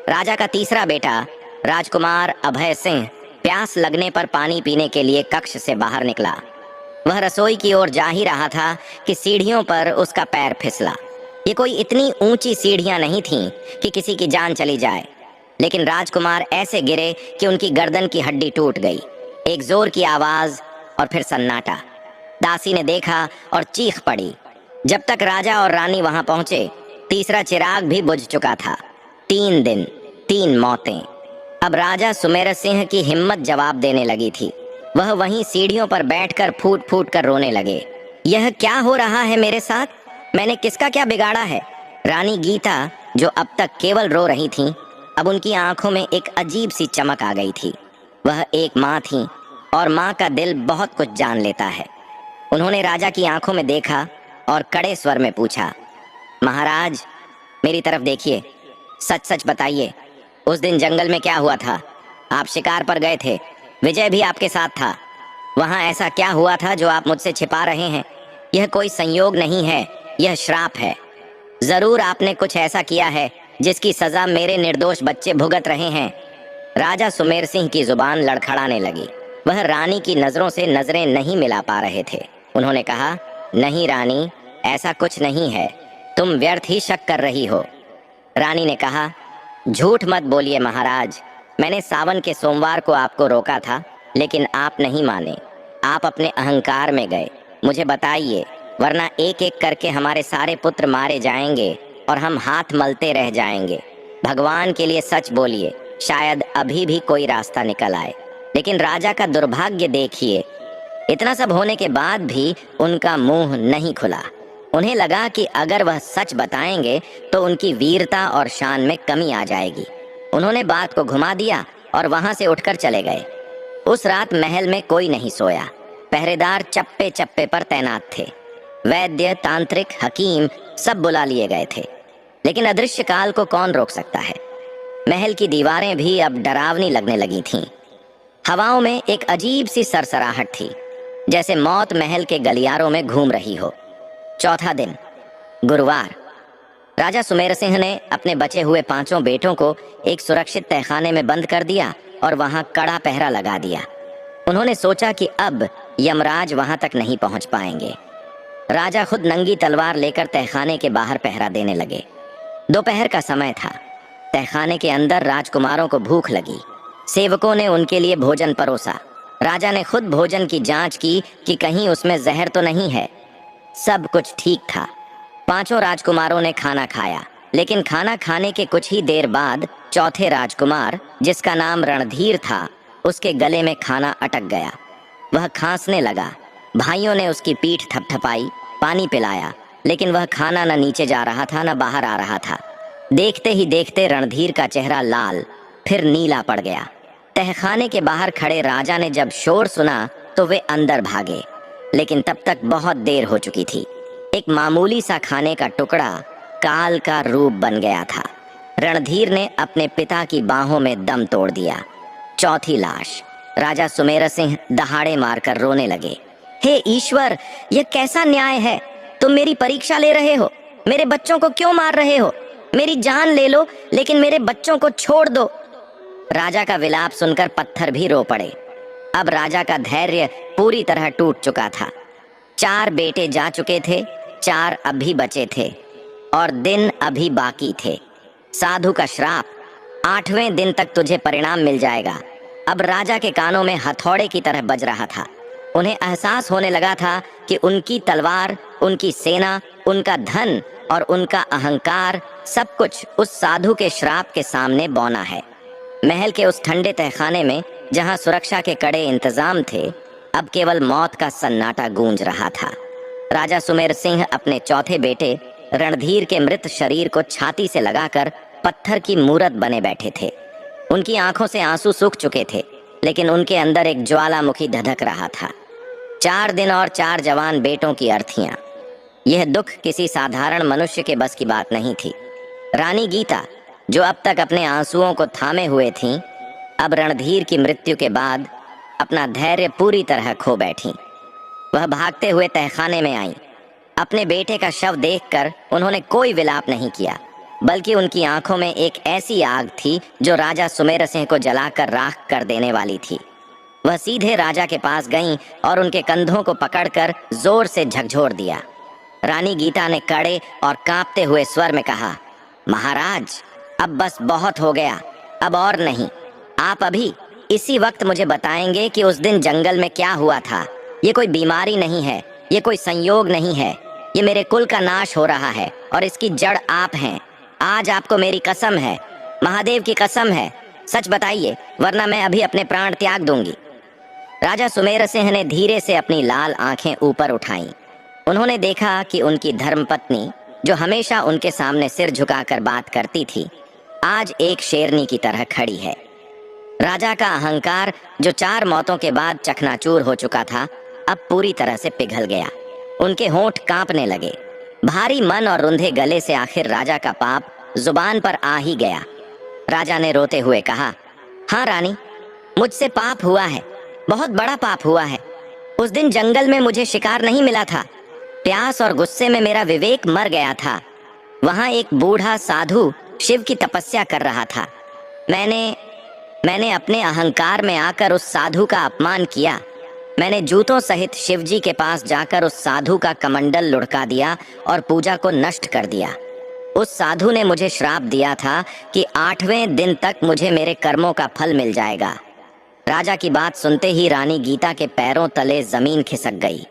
राजा का तीसरा बेटा राजकुमार अभय सिंह प्यास लगने पर पानी पीने के लिए कक्ष से बाहर निकला। वह रसोई की ओर जा ही रहा था कि सीढ़ियों पर उसका पैर फिसला। ये कोई इतनी ऊंची सीढ़ियां नहीं थीं कि किसी की जान चली जाए, लेकिन राजकुमार ऐसे गिरे कि उनकी गर्दन की हड्डी टूट गई। एक जोर की आवाज और फिर सन्नाटा। दासी ने देखा और चीख पड़ी। जब तक राजा और रानी वहां पहुंचे, तीसरा चिराग भी बुझ चुका था। 3 दिन, 3 मौतें। अब राजा सुमेर सिंह की हिम्मत जवाब देने लगी थी। वह वहीं सीढ़ियों पर बैठकर फूट फूट कर रोने लगे। यह क्या हो रहा है मेरे साथ? मैंने किसका क्या बिगाड़ा है? रानी गीता, जो अब तक केवल रो रही थीं, अब उनकी आंखों में एक अजीब सी चमक आ गई थी। वह एक माँ थीं और माँ का दिल बहुत कुछ जान लेता है। उन्होंने राजा की आंखों में देखा और कड़े स्वर में पूछा, महाराज, मेरी तरफ देखिए, सच सच बताइए, उस दिन जंगल में क्या हुआ था? आप शिकार पर गए थे, विजय भी आपके साथ था। वहां ऐसा क्या हुआ था जो आप मुझसे छिपा रहे हैं? यह कोई संयोग नहीं है, यह श्राप है। जरूर आपने कुछ ऐसा किया है जिसकी सजा मेरे निर्दोष बच्चे भुगत रहे हैं। राजा सुमेर सिंह की जुबान लड़खड़ाने लगी। वह रानी की नजरों से नजरें नहीं मिला पा रहे थे। उन्होंने कहा, नहीं रानी, ऐसा कुछ नहीं है, तुम व्यर्थ ही शक कर रही हो। रानी ने कहा, झूठ मत बोलिए महाराज, मैंने सावन के सोमवार को आपको रोका था, लेकिन आप नहीं माने। आप अपने अहंकार में गए। मुझे बताइए, वरना एक एक करके हमारे सारे पुत्र मारे जाएंगे और हम हाथ मलते रह जाएंगे। भगवान के लिए सच बोलिए, शायद अभी भी कोई रास्ता निकल आए। लेकिन राजा का दुर्भाग्य देखिए, इतना सब होने के बाद भी उनका मुंह नहीं खुला। उन्हें लगा कि अगर वह सच बताएंगे तो उनकी वीरता और शान में कमी आ जाएगी। उन्होंने बात को घुमा दिया और वहां से उठकर चले गए। उस रात महल में कोई नहीं सोया। पहरेदार चप्पे चप्पे पर तैनात थे। वैद्य, तांत्रिक, हकीम सब बुला लिए गए थे, लेकिन अदृश्य काल को कौन रोक सकता है। महल की दीवारें भी अब डरावनी लगने लगी थीं। हवाओं में एक अजीब सी सरसराहट थी, जैसे मौत महल के गलियारों में घूम रही हो। चौथा दिन, गुरुवार। राजा सुमेर सिंह ने अपने बचे हुए 5 बेटों को एक सुरक्षित तहखाने में बंद कर दिया और वहां कड़ा पहरा लगा दिया। उन्होंने सोचा कि अब यमराज वहां तक नहीं पहुंच पाएंगे। राजा खुद नंगी तलवार लेकर तहखाने के बाहर पहरा देने लगे। दोपहर का समय था। तहखाने के अंदर राजकुमारों को भूख लगी। सेवकों ने उनके लिए भोजन परोसा। राजा ने खुद भोजन की जांच की कि कहीं उसमें जहर तो नहीं है। सब कुछ ठीक था। 5 राजकुमारों ने खाना खाया, लेकिन खाना खाने के कुछ ही देर बाद चौथे राजकुमार, जिसका नाम रणधीर था, उसके गले में खाना अटक गया। वह खांसने लगा। भाइयों ने उसकी पीठ थपथपाई, पानी पिलाया, लेकिन वह खाना न नीचे जा रहा था न बाहर आ रहा था। देखते ही देखते रणधीर का चेहरा लाल, फिर नीला पड़ गया। तहखाने के बाहर खड़े राजा ने जब शोर सुना तो वे अंदर भागे, लेकिन तब तक बहुत देर हो चुकी थी। एक मामूली सा खाने का टुकड़ा काल का रूप बन गया था। रणधीर ने अपने पिता की बाहों में दम तोड़ दिया। चौथी लाश। राजा सुमेर सिंह दहाड़े मारकर रोने लगे। हे ईश्वर, यह कैसा न्याय है? तुम मेरी परीक्षा ले रहे हो। मेरे बच्चों को क्यों मार रहे हो? मेरी जान ले लो, लेकिन मेरे बच्चों को छोड़ दो। राजा का विलाप सुनकर पत्थर भी रो पड़े। अब राजा का धैर्य पूरी तरह टूट चुका था। 4 बेटे जा चुके थे, 4 अभी बचे थे और दिन अभी बाकी थे। साधु का श्राप, 8वें दिन तक तुझे परिणाम मिल जाएगा, अब राजा के कानों में हथौड़े की तरह बज रहा था। उन्हें एहसास होने लगा था कि उनकी तलवार, उनकी सेना, उनका धन और उनका अहंकार, सब कुछ उस साधु के श्राप के सामने बौना है। महल के उस ठंडे तहखाने में, जहां सुरक्षा के कड़े इंतजाम थे, अब केवल मौत का सन्नाटा गूंज रहा था। राजा सुमेर सिंह अपने चौथे बेटे रणधीर के मृत शरीर को छाती से लगाकर पत्थर की मूरत बने बैठे थे। उनकी आंखों से आंसू सूख चुके थे, लेकिन उनके अंदर एक ज्वालामुखी धधक रहा था। 4 दिन और 4 जवान बेटों की अर्थियां। यह दुख किसी साधारण मनुष्य के बस की बात नहीं थी। रानी गीता, जो अब तक अपने आंसुओं को थामे हुए थीं, अब रणधीर की मृत्यु के बाद अपना धैर्य पूरी तरह खो बैठी। वह भागते हुए तहखाने में आई। अपने बेटे का शव देखकर उन्होंने कोई विलाप नहीं किया, बल्कि उनकी आंखों में एक ऐसी आग थी जो राजा सुमेर सिंह को जलाकर राख कर देने वाली थी। वह सीधे राजा के पास गईं और उनके कंधों को पकड़कर जोर से झकझोर दिया। रानी गीता ने कड़े और कांपते हुए स्वर में कहा, महाराज, अब बस बहुत हो गया, अब और नहीं। आप अभी इसी वक्त मुझे बताएंगे कि उस दिन जंगल में क्या हुआ था। ये कोई बीमारी नहीं है, ये कोई संयोग नहीं है, ये मेरे कुल का नाश हो रहा है और इसकी जड़ आप हैं। आज आपको मेरी कसम है, महादेव की कसम है, सच बताइए, वरना मैं अभी अपने प्राण त्याग दूंगी। राजा सुमेर सिंह ने धीरे से अपनी लाल आंखें ऊपर उठाईं। उन्होंने देखा कि उनकी धर्मपत्नी, जो हमेशा उनके सामने सिर झुकाकर बात करती थी, आज एक शेरनी की तरह खड़ी है। राजा का अहंकार, जो 4 मौतों के बाद चकनाचूर हो चुका था, अब पूरी तरह से पिघल गया। उनके होंठ कांपने लगे। भारी मन और रुंधे गले से आखिर राजा का पाप जुबान पर आ ही गया। राजा ने रोते हुए कहा, हाँ रानी, मुझसे पाप हुआ है, बहुत बड़ा पाप हुआ है। उस दिन जंगल में मुझे शिकार नहीं मिला था। प्यास और गुस्से में मेरा विवेक मर गया था। वहां एक बूढ़ा साधु शिव की तपस्या कर रहा था। मैंने अपने अहंकार में आकर उस साधु का अपमान किया। मैंने जूतों सहित शिवजी के पास जाकर उस साधु का कमंडल लुढ़का दिया और पूजा को नष्ट कर दिया। उस साधु ने मुझे श्राप दिया था कि 8वें दिन तक मुझे मेरे कर्मों का फल मिल जाएगा। राजा की बात सुनते ही रानी गीता के पैरों तले जमीन खिसक गई।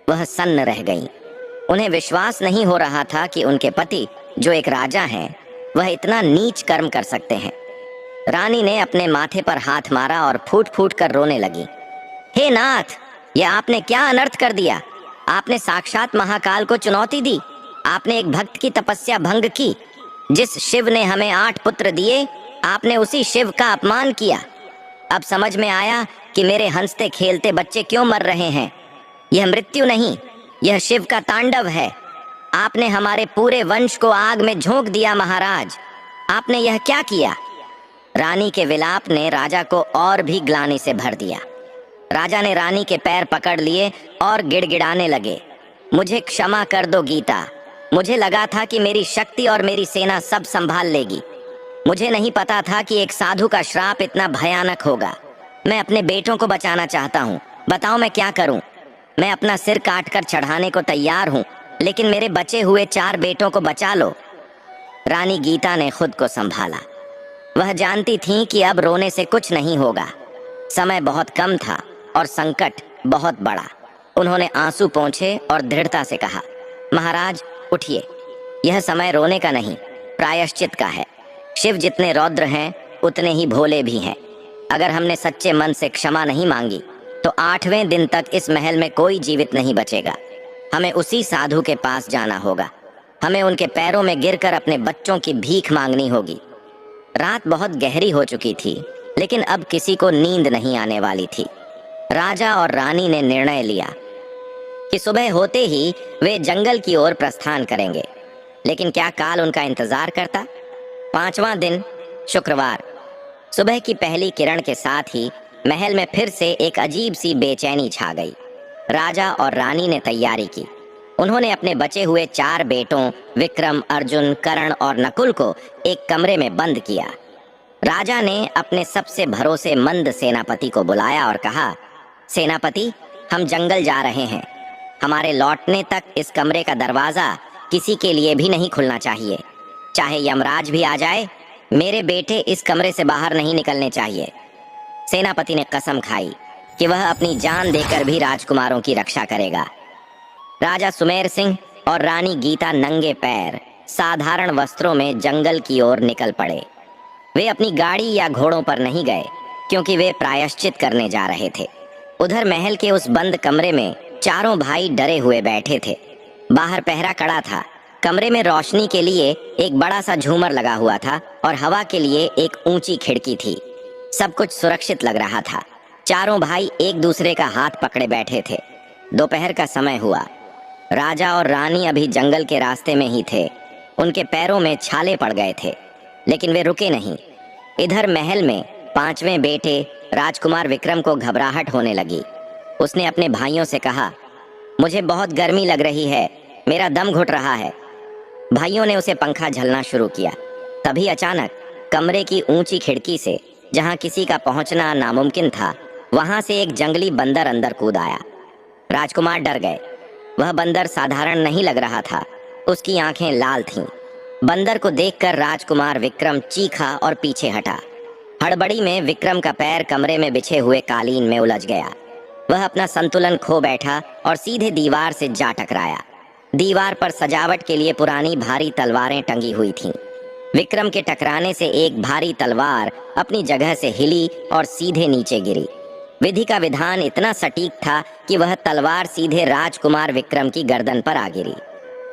वह सन्न रह गईं। उन्हें विश्वास नहीं हो रहा था कि उनके पति, जो एक राजा हैं, वह इतना नीच कर्म कर सकते हैं। रानी ने अपने माथे पर हाथ मारा और फूट फूट कर रोने लगी। हे नाथ, यह आपने क्या अनर्थ कर दिया। आपने साक्षात महाकाल को चुनौती दी। आपने एक भक्त की तपस्या भंग की। जिस शिव ने हमें 8 पुत्र दिए, आपने उसी शिव का अपमान किया। अब समझ में आया कि मेरे हंसते खेलते बच्चे क्यों मर रहे हैं। यह मृत्यु नहीं, यह शिव का तांडव है। आपने हमारे पूरे वंश को आग में झोंक दिया। महाराज, आपने यह क्या किया। रानी के विलाप ने राजा को और भी ग्लानि से भर दिया। राजा ने रानी के पैर पकड़ लिए और गिड़गिड़ाने लगे, मुझे क्षमा कर दो गीता। मुझे लगा था कि मेरी शक्ति और मेरी सेना सब संभाल लेगी। मुझे नहीं पता था कि एक साधु का श्राप इतना भयानक होगा। मैं अपने बेटों को बचाना चाहता हूँ। बताओ मैं क्या करूँ। मैं अपना सिर काटकर चढ़ाने को तैयार हूँ, लेकिन मेरे बचे हुए 4 बेटों को बचा लो। रानी गीता ने खुद को संभाला। वह जानती थी कि अब रोने से कुछ नहीं होगा। समय बहुत कम था और संकट बहुत बड़ा। उन्होंने आंसू पोंछे और दृढ़ता से कहा, महाराज उठिए, यह समय रोने का नहीं, प्रायश्चित का है। शिव जितने रौद्र हैं, उतने ही भोले भी हैं। अगर हमने सच्चे मन से क्षमा नहीं मांगी तो 8वें दिन तक इस महल में कोई जीवित नहीं बचेगा। हमें उसी साधु के पास जाना होगा। हमें उनके पैरों में गिरकर अपने बच्चों की भीख मांगनी होगी। रात बहुत गहरी हो चुकी थी, लेकिन अब किसी को नींद नहीं आने वाली थी। राजा और रानी ने निर्णय लिया कि सुबह होते ही वे जंगल की ओर प्रस्थान करेंगे। लेकिन क्या काल उनका इंतजार करता। 5वां दिन, शुक्रवार, सुबह की पहली किरण के साथ ही महल में फिर से एक अजीब सी बेचैनी छा गई। राजा और रानी ने तैयारी की। उन्होंने अपने बचे हुए 4 बेटों विक्रम, अर्जुन, कर्ण और नकुल को एक कमरे में बंद किया। राजा ने अपने सबसे भरोसेमंद सेनापति को बुलाया और कहा, सेनापति, हम जंगल जा रहे हैं। हमारे लौटने तक इस कमरे का दरवाजा किसी के लिए भी नहीं खुलना चाहिए। चाहे यमराज भी आ जाए, मेरे बेटे इस कमरे से बाहर नहीं निकलने चाहिए। सेनापति ने कसम खाई कि वह अपनी जान देकर भी राजकुमारों की रक्षा करेगा। राजा सुमेर सिंह और रानी गीता नंगे पैर साधारण वस्त्रों में जंगल की ओर निकल पड़े। वे अपनी गाड़ी या घोड़ों पर नहीं गए, क्योंकि वे प्रायश्चित करने जा रहे थे। उधर महल के उस बंद कमरे में चारों भाई डरे हुए बैठे थे। बाहर पहरा कड़ा था। कमरे में रोशनी के लिए एक बड़ा सा झूमर लगा हुआ था और हवा के लिए एक ऊंची खिड़की थी। सब कुछ सुरक्षित लग रहा था। चारों भाई एक दूसरे का हाथ पकड़े बैठे थे। दोपहर का समय हुआ। राजा और रानी अभी जंगल के रास्ते में ही थे। उनके पैरों में छाले पड़ गए थे, लेकिन वे रुके नहीं। इधर महल में 5वें बेटे राजकुमार विक्रम को घबराहट होने लगी। उसने अपने भाइयों से कहा, मुझे बहुत गर्मी लग रही है, मेरा दम घुट रहा है। भाइयों ने उसे पंखा झलना शुरू किया। तभी अचानक कमरे की ऊंची खिड़की से, जहां किसी का पहुंचना नामुमकिन था, वहां से एक जंगली बंदर अंदर कूद आया। राजकुमार डर गए। वह बंदर साधारण नहीं लग रहा था। उसकी आंखें लाल थीं। बंदर को देखकर राजकुमार विक्रम चीखा और पीछे हटा। हड़बड़ी में विक्रम का पैर कमरे में बिछे हुए कालीन में उलझ गया। वह अपना संतुलन खो बैठा और सीधे दीवार से जा टकराया। दीवार पर सजावट के लिए पुरानी भारी तलवारें टंगी हुई थीं। विक्रम के टकराने से एक भारी तलवार अपनी जगह से हिली और सीधे नीचे गिरी। विधि का विधान इतना सटीक था कि वह तलवार सीधे राजकुमार विक्रम की गर्दन पर आ गिरी।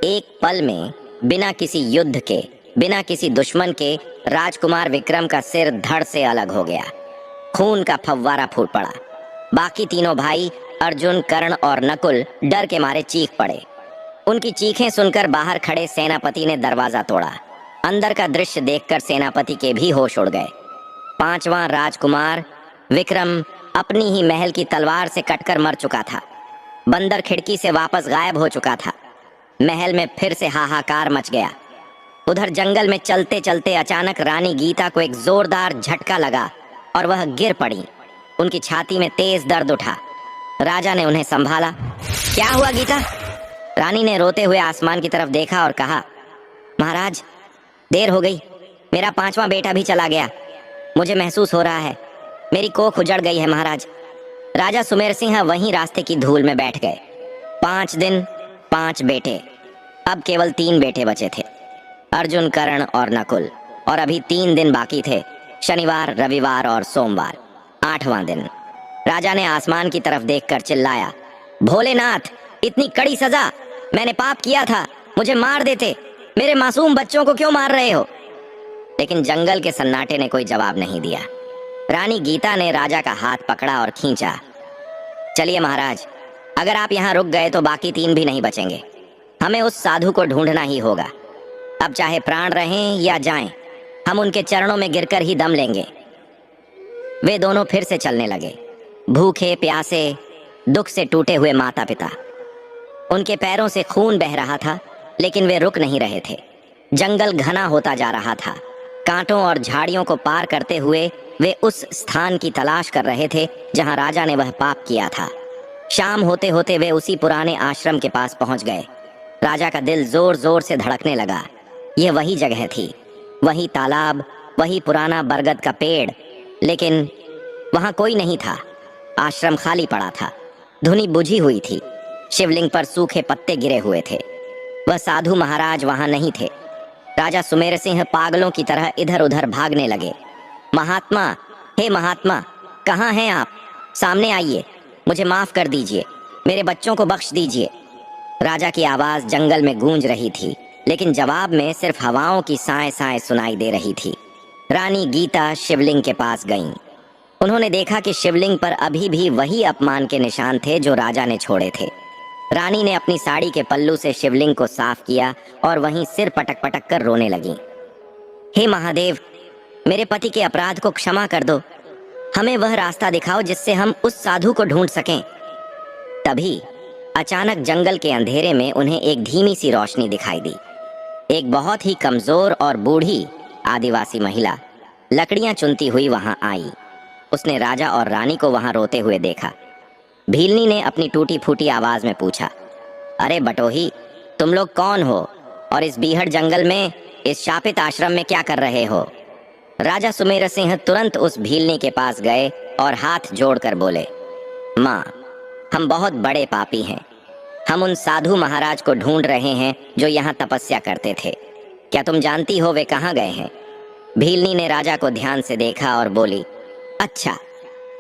एक पल में बिना किसी युद्ध के, बिना किसी दुश्मन के राजकुमार विक्रम का सिर धड़ से अलग हो गया। खून का फव्वारा फूट पड़ा। बाकी तीनों भाई अर्जुन, कर्ण और नकुल डर के मारे चीख पड़े। उनकी चीखें सुनकर बाहर खड़े सेनापति ने दरवाजा तोड़ा। अंदर का दृश्य देखकर सेनापति के भी होश उड़ गए। पांचवां राजकुमार विक्रम अपनी ही महल की तलवार से कटकर मर चुका था। बंदर खिड़की से वापस गायब हो चुका था। महल में फिर से हाहाकार मच गया। उधर जंगल में चलते चलते अचानक रानी गीता को एक जोरदार झटका लगा और वह गिर पड़ी। उनकी छाती में तेज दर्द उठा। राजा ने उन्हें संभाला। क्या हुआ गीता? रानी ने रोते हुए आसमान की तरफ देखा और कहा, महाराज, देर हो गई। मेरा पांचवा बेटा भी चला गया। मुझे महसूस हो रहा है मेरी कोख उजड़ गई है महाराज। राजा सुमेर सिंह वहीं रास्ते की धूल में बैठ गए। 5 दिन 5 बेटे। अब केवल 3 बेटे बचे थे, अर्जुन, कर्ण और नकुल। और अभी 3 दिन बाकी थे, शनिवार, रविवार और सोमवार। 8वां दिन। राजा ने आसमान की तरफ देखकर चिल्लाया, भोलेनाथ, इतनी कड़ी सजा! मैंने पाप किया था, मुझे मार देते। मेरे मासूम बच्चों को क्यों मार रहे हो? लेकिन जंगल के सन्नाटे ने कोई जवाब नहीं दिया। रानी गीता ने राजा का हाथ पकड़ा और खींचा। चलिए महाराज, अगर आप यहाँ रुक गए तो बाकी 3 भी नहीं बचेंगे। हमें उस साधु को ढूंढना ही होगा। अब चाहे प्राण रहें या जाएं, हम उनके चरणों में गिरकर ही दम लेंगे। वे दोनों फिर से चलने लगे, भूखे प्यासे, दुख से टूटे हुए माता पिता। उनके पैरों से खून बह रहा था, लेकिन वे रुक नहीं रहे थे। जंगल घना होता जा रहा था। कांटों और झाड़ियों को पार करते हुए वे उस स्थान की तलाश कर रहे थे जहां राजा ने वह पाप किया था। शाम होते होते वे उसी पुराने आश्रम के पास पहुंच गए। राजा का दिल जोर जोर से धड़कने लगा। यह वही जगह थी, वही तालाब, वही पुराना बरगद का पेड़। लेकिन वहां कोई नहीं था। आश्रम खाली पड़ा था, धुनी बुझी हुई थी। शिवलिंग पर सूखे पत्ते गिरे हुए थे। वह साधु महाराज वहां नहीं थे। राजा सुमेर सिंह पागलों की तरह इधर उधर भागने लगे। महात्मा, हे महात्मा, कहाँ हैं आप? सामने आइए, मुझे माफ कर दीजिए, मेरे बच्चों को बख्श दीजिए। राजा की आवाज जंगल में गूंज रही थी, लेकिन जवाब में सिर्फ हवाओं की साएं साएं सुनाई दे रही थी। रानी गीता शिवलिंग के पास गईं। उन्होंने देखा कि शिवलिंग पर अभी भी वही अपमान के निशान थे जो राजा ने छोड़े थे। रानी ने अपनी साड़ी के पल्लू से शिवलिंग को साफ किया और वहीं सिर पटक पटक कर रोने लगी। हे महादेव, मेरे पति के अपराध को क्षमा कर दो। हमें वह रास्ता दिखाओ जिससे हम उस साधु को ढूंढ सकें। तभी अचानक जंगल के अंधेरे में उन्हें एक धीमी सी रोशनी दिखाई दी। एक बहुत ही कमजोर और बूढ़ी आदिवासी महिला लकड़ियां चुनती हुई वहां आई। उसने राजा और रानी को वहां रोते हुए देखा। भीलनी ने अपनी टूटी फूटी आवाज में पूछा, अरे बटोही, तुम लोग कौन हो और इस बीहड़ जंगल में, इस शापित आश्रम में क्या कर रहे हो? राजा सुमेर सिंह तुरंत उस भीलनी के पास गए और हाथ जोड़कर बोले, माँ, हम बहुत बड़े पापी हैं। हम उन साधु महाराज को ढूंढ रहे हैं जो यहाँ तपस्या करते थे। क्या तुम जानती हो वे कहाँ गए हैं? भीलनी ने राजा को ध्यान से देखा और बोली, अच्छा,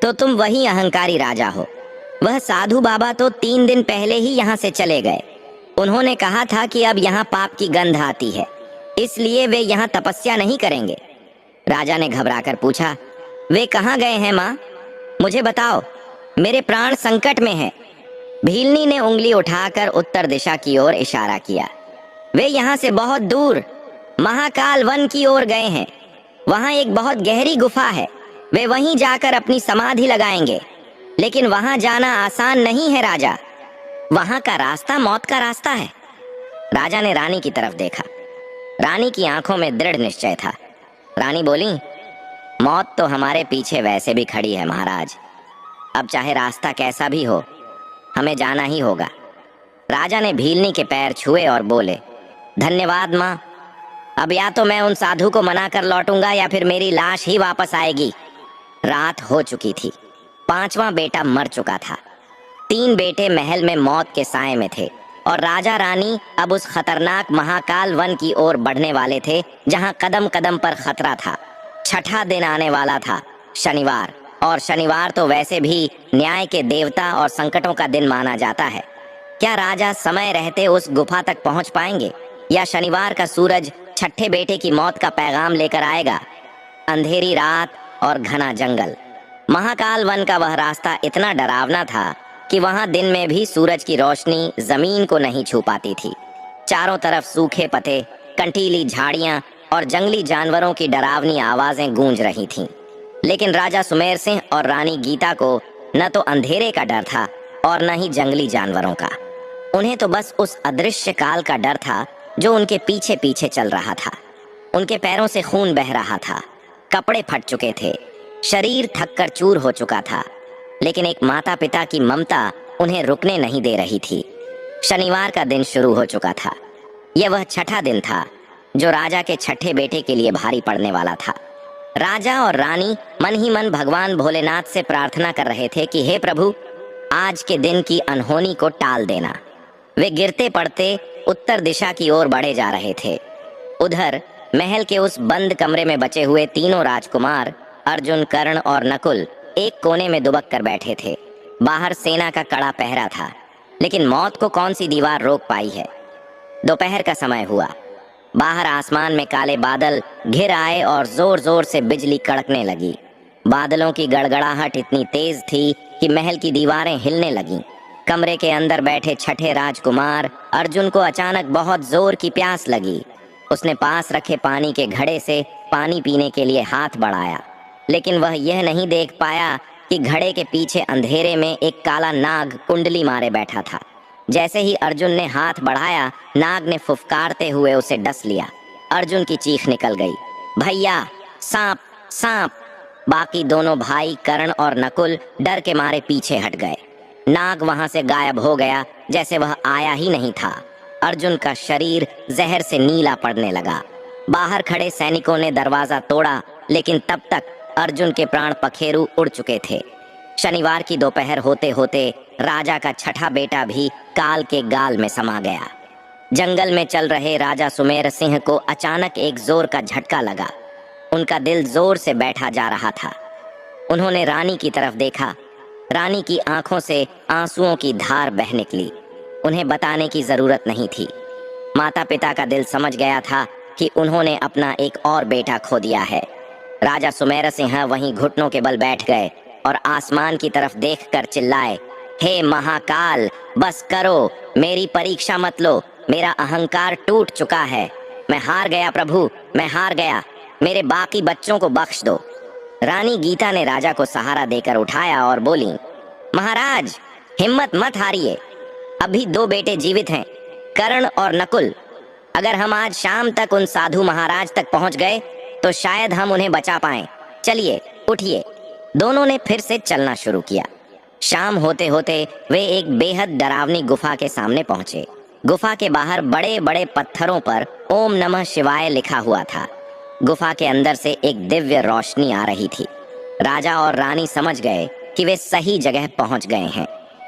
तो तुम वही अहंकारी राजा हो। वह साधु बाबा तो 3 दिन पहले ही यहाँ से चले गए। उन्होंने कहा था कि अब यहाँ पाप की गंध आती है, इसलिए वे यहाँ तपस्या नहीं करेंगे। राजा ने घबराकर पूछा, वे कहाँ गए हैं माँ? मुझे बताओ, मेरे प्राण संकट में हैं। भीलनी ने उंगली उठाकर उत्तर दिशा की ओर इशारा किया। वे यहाँ से बहुत दूर महाकाल वन की ओर गए हैं। वहाँ एक बहुत गहरी गुफा है। वे वहीं जाकर अपनी समाधि लगाएंगे। लेकिन वहां जाना आसान नहीं है राजा। वहां का रास्ता मौत का रास्ता है। राजा ने रानी की तरफ देखा। रानी की आंखों में दृढ़ निश्चय था। रानी बोली, मौत तो हमारे पीछे वैसे भी खड़ी है महाराज। अब चाहे रास्ता कैसा भी हो, हमें जाना ही होगा। राजा ने भीलनी के पैर छुए और बोले, धन्यवाद माँ। अब या तो मैं उन साधु को मना कर लौटूंगा या फिर मेरी लाश ही वापस आएगी। रात हो चुकी थी। 5वां बेटा मर चुका था। 3 बेटे महल में मौत के साए में थे और राजा रानी अब उस खतरनाक महाकाल वन की ओर बढ़ने वाले थे जहां कदम कदम पर खतरा था। 6ठा दिन आने वाला था, शनिवार। और शनिवार तो वैसे भी न्याय के देवता और संकटों का दिन माना जाता है। क्या राजा समय रहते उस गुफा तक पहुंच पाएंगे, या शनिवार का सूरज छठे बेटे की मौत का पैगाम लेकर आएगा? अंधेरी रात और घना जंगल। महाकाल वन का वह रास्ता इतना डरावना था कि वहां दिन में भी सूरज की रोशनी जमीन को नहीं छू पाती थी। चारों तरफ सूखे पत्ते, कंटीली झाड़ियां और जंगली जानवरों की डरावनी आवाजें गूंज रही थीं। लेकिन राजा सुमेर सिंह और रानी गीता को न तो अंधेरे का डर था और न ही जंगली जानवरों का। उन्हें तो बस उस अदृश्य काल का डर था जो उनके पीछे पीछे चल रहा था। उनके पैरों से खून बह रहा था, कपड़े फट चुके थे, शरीर थककर चूर हो चुका था, लेकिन एक माता पिता की ममता उन्हें रुकने नहीं दे रही थी। शनिवार का दिन शुरू हो चुका था। यह वह छठा दिन था जो राजा के छठे बेटे के लिए भारी पड़ने वाला था। राजा और रानी मन ही मन भगवान भोलेनाथ से प्रार्थना कर रहे थे कि हे प्रभु, आज के दिन की अनहोनी को टाल देना। वे गिरते पड़ते उत्तर दिशा की ओर बढ़े जा रहे थे। उधर महल के उस बंद कमरे में बचे हुए तीनों राजकुमार अर्जुन, कर्ण और नकुल एक कोने में दुबक कर बैठे थे। बाहर सेना का कड़ा पहरा था, लेकिन मौत को कौन सी दीवार रोक पाई है। दोपहर का समय हुआ। बाहर आसमान में काले बादल घिर आए और जोर जोर से बिजली कड़कने लगी। बादलों की गड़गड़ाहट इतनी तेज थी कि महल की दीवारें हिलने लगीं। कमरे के अंदर बैठे छठे राजकुमार अर्जुन को अचानक बहुत जोर की प्यास लगी। उसने पास रखे पानी के घड़े से पानी पीने के लिए हाथ बढ़ाया, लेकिन वह यह नहीं देख पाया कि घड़े के पीछे अंधेरे में एक काला नाग कुंडली मारे बैठा था। जैसे ही अर्जुन ने हाथ बढ़ाया, नाग ने फुफकारते हुए उसे डस लिया। अर्जुन की चीख निकल गई, भैया सांप सांप! बाकी दोनों भाई कर्ण और नकुल डर के मारे पीछे हट गए। नाग वहां से गायब हो गया जैसे वह आया ही नहीं था। अर्जुन का शरीर जहर से नीला पड़ने लगा। बाहर खड़े सैनिकों ने दरवाजा तोड़ा, लेकिन तब तक अर्जुन के प्राण पखेरु उड़ चुके थे। शनिवार की दोपहर होते होते राजा का छठा बेटा भी काल के गाल में समा गया। जंगल में चल रहे राजा सुमेर सिंह को अचानक एक जोर का झटका लगा। उनका दिल जोर से बैठा जा रहा था। उन्होंने रानी की तरफ देखा। रानी की आंखों से आंसुओं की धार बह निकली। उन्हें बताने की जरूरत नहीं थी। माता पिता का दिल समझ गया था कि उन्होंने अपना एक और बेटा खो दिया है। राजा सुमेर सिंह वहीं घुटनों के बल बैठ गए और आसमान की तरफ देखकर चिल्लाए, हे महाकाल, बस करो, मेरी परीक्षा मत लो। मेरा अहंकार टूट चुका है। मैं हार गया प्रभु, मैं हार गया। मेरे बाकी बच्चों को बख्श दो। रानी गीता ने राजा को सहारा देकर उठाया और बोली, महाराज हिम्मत मत हारिए। अभी दो बेटे जीवित हैं, कर्ण और नकुल। अगर हम आज शाम तक उन साधु महाराज तक पहुंच गए तो शायद हम उन्हें बचा पाएं। चलिए उठिए। दोनों ने फिर से चलना शुरू किया। शाम होते होते वे एक बेहद डरावनी गुफा के सामने पहुंचे। गुफा के बाहर बड़े बड़े पत्थरों पर ओम नमः शिवाय लिखा हुआ था। गुफा के अंदर से एक दिव्य रोशनी आ रही थी। राजा और रानी समझ गए कि वे सही जगह पहुंच गए हैं।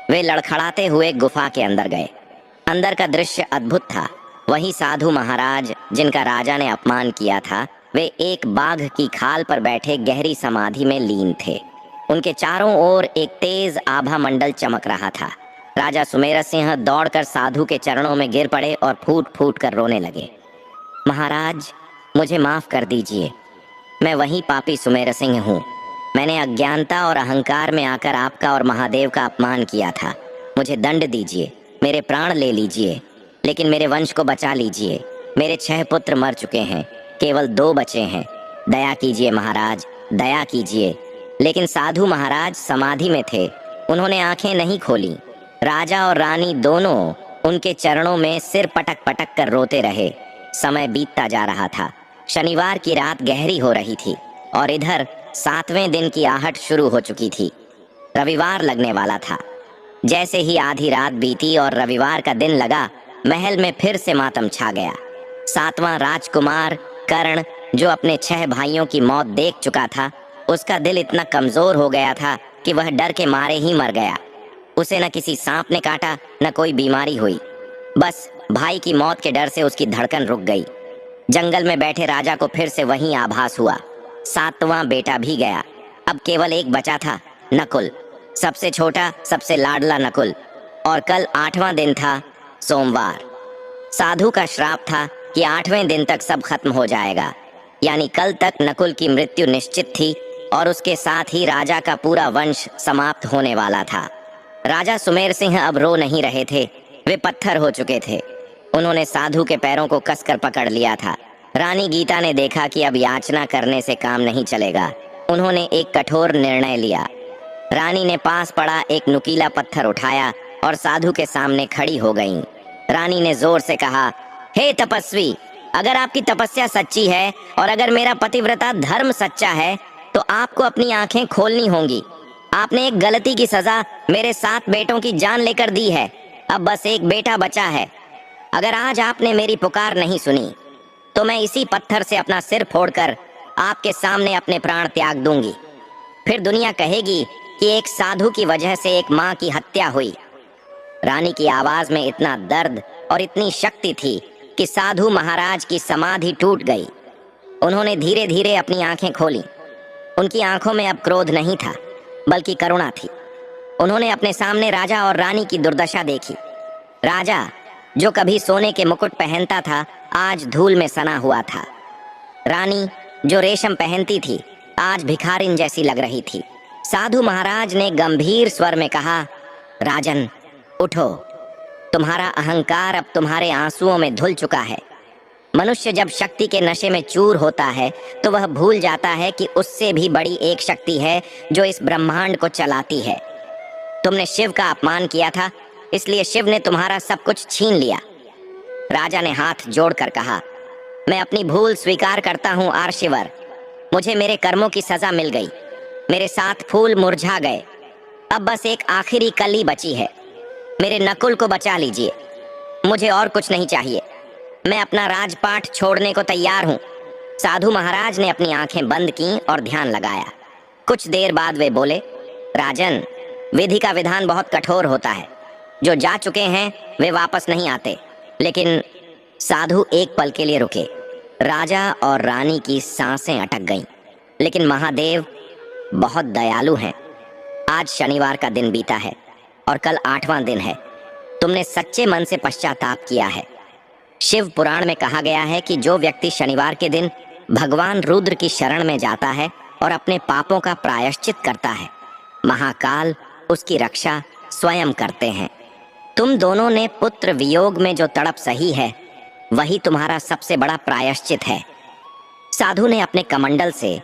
वे लड़खड़ाते हुए गुफा के अंदर गए। अंदर का दृश्य अद्भुत था। वही साधु महाराज जिनका राजा ने अपमान किया था, वे एक बाघ की खाल पर बैठे गहरी समाधि में लीन थे। उनके चारों ओर एक तेज आभा मंडल चमक रहा था। राजा सुमेर सिंह दौड़कर साधु के चरणों में गिर पड़े और फूट फूट कर रोने लगे। महाराज, मुझे माफ कर दीजिए। मैं वही पापी सुमेर सिंह हूँ। मैंने अज्ञानता और अहंकार में आकर आपका और महादेव का अपमान किया था। मुझे दंड दीजिए, मेरे प्राण ले लीजिए, लेकिन मेरे वंश को बचा लीजिए। मेरे 6 पुत्र मर चुके हैं, केवल 2 बचे हैं। दया कीजिए महाराज, दया कीजिए। लेकिन साधु महाराज समाधि में थे, उन्होंने आंखें नहीं खोली। राजा और रानी दोनों उनके चरणों में सिर पटक पटक कर रोते रहे। समय बीतता जा रहा था। शनिवार की रात गहरी हो रही थी और इधर 7वें दिन की आहट शुरू हो चुकी थी। रविवार लगने वाला था। जैसे ही आधी रात बीती और रविवार का दिन लगा, महल में फिर से मातम छा गया। 7वां राजकुमार कर्ण, जो अपने 6 भाइयों की मौत देख चुका था, उसका दिल इतना कमजोर हो गया था कि वह डर के मारे ही मर गया। उसे न किसी सांप ने काटा, न कोई बीमारी हुई। बस भाई की मौत के डर से उसकी धड़कन रुक गई। जंगल में बैठे राजा को फिर से वही आभास हुआ। 7वां बेटा भी गया। अब केवल एक बचा था, नकुल, सबसे छोटा, सबसे लाडला नकुल। और कल 8वां दिन था, सोमवार। साधु का श्राप था कि 8वें दिन तक सब खत्म हो जाएगा, यानी कल तक नकुल की मृत्यु निश्चित थी और उसके साथ ही राजा का पूरा वंश समाप्त होने वाला था। राजा सुमेर सिंह अब रो नहीं रहे थे, वे पत्थर हो चुके थे। उन्होंने साधु के पैरों को कसकर पकड़ लिया था। रानी गीता ने देखा कि अब याचना करने से काम नहीं चलेगा। उन्होंने एक कठोर निर्णय लिया। रानी ने पास पड़ा एक नुकीला पत्थर उठाया और साधु के सामने खड़ी हो गईं। रानी ने जोर से कहा, हे तपस्वी, अगर आपकी तपस्या सच्ची है और अगर मेरा पतिव्रता धर्म सच्चा है तो आपको अपनी आंखें खोलनी होंगी। आपने एक गलती की सजा मेरे 7 बेटों की जान लेकर दी है। अब बस एक बेटा बचा है। अगर आज आपने मेरी पुकार नहीं सुनी तो मैं इसी पत्थर से अपना सिर फोड़कर आपके सामने अपने प्राण त्याग दूंगी। फिर दुनिया कहेगी कि एक साधु की वजह से एक माँ की हत्या हुई। रानी की आवाज में इतना दर्द और इतनी शक्ति थी कि साधु महाराज की समाधि टूट गई। उन्होंने धीरे धीरे अपनी आंखें खोली। उनकी आंखों में अब क्रोध नहीं था, बल्कि करुणा थी। उन्होंने अपने सामने राजा और रानी की दुर्दशा देखी। राजा, जो कभी सोने के मुकुट पहनता था, आज धूल में सना हुआ था। रानी, जो रेशम पहनती थी, आज भिखारिन जैसी लग रही थी। साधु महाराज ने गंभीर स्वर में कहा, राजन, उठो। तुम्हारा अहंकार अब तुम्हारे आंसुओं में धुल चुका है। मनुष्य जब शक्ति के नशे में चूर होता है तो वह भूल जाता है कि उससे भी बड़ी एक शक्ति है जो इस ब्रह्मांड को चलाती है। तुमने शिव का अपमान किया था, इसलिए शिव ने तुम्हारा सब कुछ छीन लिया। राजा ने हाथ जोड़कर कहा, मैं अपनी भूल स्वीकार करता हूँ आर्शिवर। मुझे मेरे कर्मों की सजा मिल गई। मेरे 7 फूल मुरझा गए। अब बस एक आखिरी कली बची है। मेरे नकुल को बचा लीजिए। मुझे और कुछ नहीं चाहिए। मैं अपना राजपाट छोड़ने को तैयार हूँ। साधु महाराज ने अपनी आंखें बंद की और ध्यान लगाया। कुछ देर बाद वे बोले, राजन, विधि का विधान बहुत कठोर होता है। जो जा चुके हैं वे वापस नहीं आते। लेकिन साधु एक पल के लिए रुके। राजा और रानी की सांसें अटक गईं। लेकिन महादेव बहुत दयालु हैं। आज शनिवार का दिन बीता है और कल 8वां दिन है। तुमने सच्चे मन से पश्चाताप किया है। शिव पुराण में कहा गया है कि जो व्यक्ति शनिवार के दिन भगवान रुद्र की शरण में जाता है और अपने पापों का प्रायश्चित करता है, महाकाल उसकी रक्षा स्वयं करते हैं। तुम दोनों ने पुत्र वियोग में जो तड़प सही है, वही तुम्हारा सबसे बड़ा प्रायश्चित है। साधु ने अपने कमंडल से,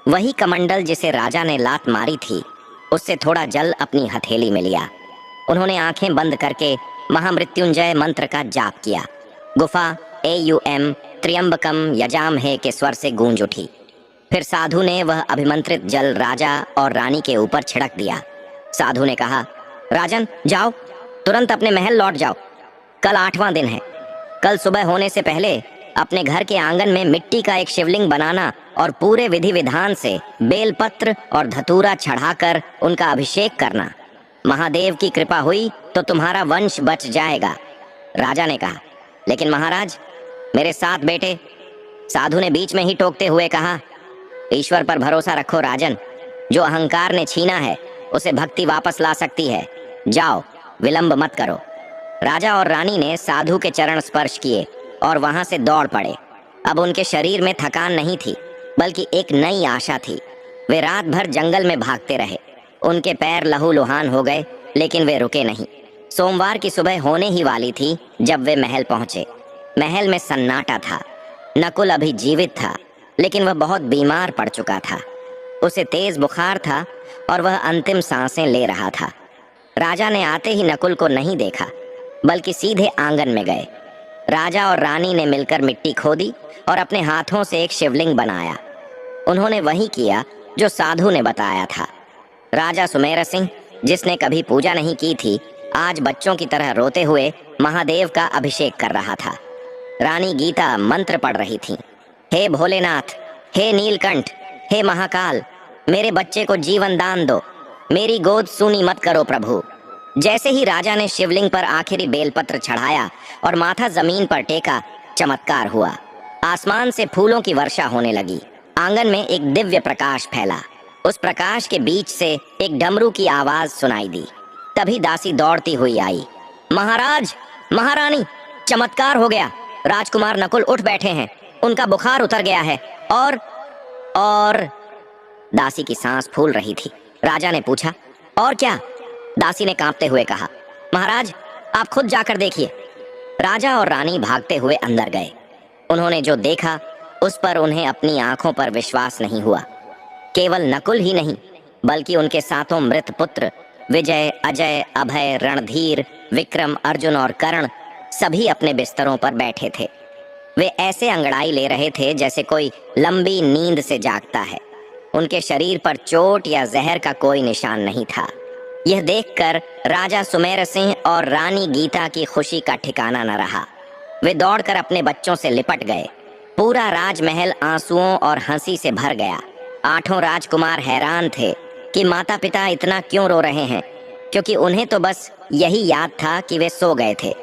वही कमंडल जिसे राजा ने लात मारी थी, उससे थोड़ा जल अपनी हथेली में लिया। उन्होंने आंखें बंद करके महामृत्युंजय मंत्र का जाप किया। गुफा AUM त्र्यंबकम यजामहे के स्वर से गूंज उठी। फिर साधु ने वह अभिमंत्रित जल राजा और रानी के ऊपर छिड़क दिया। साधु ने कहा, राजन, जाओ, तुरंत अपने महल लौट जाओ। कल 8वां दिन है। कल सुबह होने से पहले अपने घर के आंगन में मिट्टी का एक शिवलिंग बनाना और पूरे विधि विधान से बेलपत्र और धतूरा चढ़ाकर उनका अभिषेक करना। महादेव की कृपा हुई तो तुम्हारा वंश बच जाएगा। राजा ने कहा, लेकिन महाराज, मेरे 7 बेटे। साधु ने बीच में ही टोकते हुए कहा, ईश्वर पर भरोसा रखो राजन। जो अहंकार ने छीना है उसे भक्ति वापस ला सकती है। जाओ, विलंब मत करो। राजा और रानी ने साधु के चरण स्पर्श किए और वहां से दौड़ पड़े। अब उनके शरीर में थकान नहीं थी, बल्कि एक नई आशा थी। वे रात भर जंगल में भागते रहे। उनके पैर लहूलुहान हो गए, लेकिन वे रुके नहीं। सोमवार की सुबह होने ही वाली थी जब वे महल पहुंचे। महल में सन्नाटा था। नकुल अभी जीवित था, लेकिन वह बहुत बीमार पड़ चुका था। उसे तेज बुखार था और वह अंतिम सांसें ले रहा था। राजा ने आते ही नकुल को नहीं देखा, बल्कि सीधे आंगन में गए। राजा और रानी ने मिलकर मिट्टी खोदी और अपने हाथों से एक शिवलिंग बनाया। उन्होंने वही किया जो साधु ने बताया था। राजा सुमेर सिंह, जिसने कभी पूजा नहीं की थी, आज बच्चों की तरह रोते हुए महादेव का अभिषेक कर रहा था। रानी गीता मंत्र पढ़ रही थी। हे भोलेनाथ, हे नीलकंठ, हे महाकाल, मेरे बच्चे को जीवन दान दो। मेरी गोद सूनी मत करो प्रभु। जैसे ही राजा ने शिवलिंग पर आखिरी बेलपत्र चढ़ाया और माथा जमीन पर टेका, चमत्कार हुआ। आसमान से फूलों की वर्षा होने लगी। आंगन में एक दिव्य प्रकाश फैला। उस प्रकाश के बीच से एक डमरू की आवाज सुनाई दी। तभी दासी दौड़ती हुई आई। महाराज, महारानी, चमत्कार हो गया। राजकुमार नकुल उठ बैठे हैं, उनका बुखार उतर गया है। और दासी की सांस फूल रही थी। राजा ने पूछा, और क्या? दासी ने कांपते हुए कहा, महाराज आप खुद जाकर देखिए। राजा और रानी भागते हुए अंदर गए। उन्होंने जो देखा उस पर उन्हें अपनी आंखों पर विश्वास नहीं हुआ। केवल नकुल ही नहीं बल्कि उनके सातों मृत पुत्र विजय, अजय, अभय, रणधीर, विक्रम, अर्जुन और कर्ण सभी अपने बिस्तरों पर बैठे थे। वे ऐसे अंगड़ाई ले रहे थे जैसे कोई लंबी नींद से जागता है। उनके शरीर पर चोट या जहर का कोई निशान नहीं था। यह देखकर राजा सुमेर सिंह और रानी गीता की खुशी का ठिकाना न रहा। वे दौड़कर अपने बच्चों से लिपट गए। पूरा राजमहल आंसुओं और हंसी से भर गया। 8 राजकुमार हैरान थे कि माता पिता इतना क्यों रो रहे हैं, क्योंकि उन्हें तो बस यही याद था कि वे सो गए थे।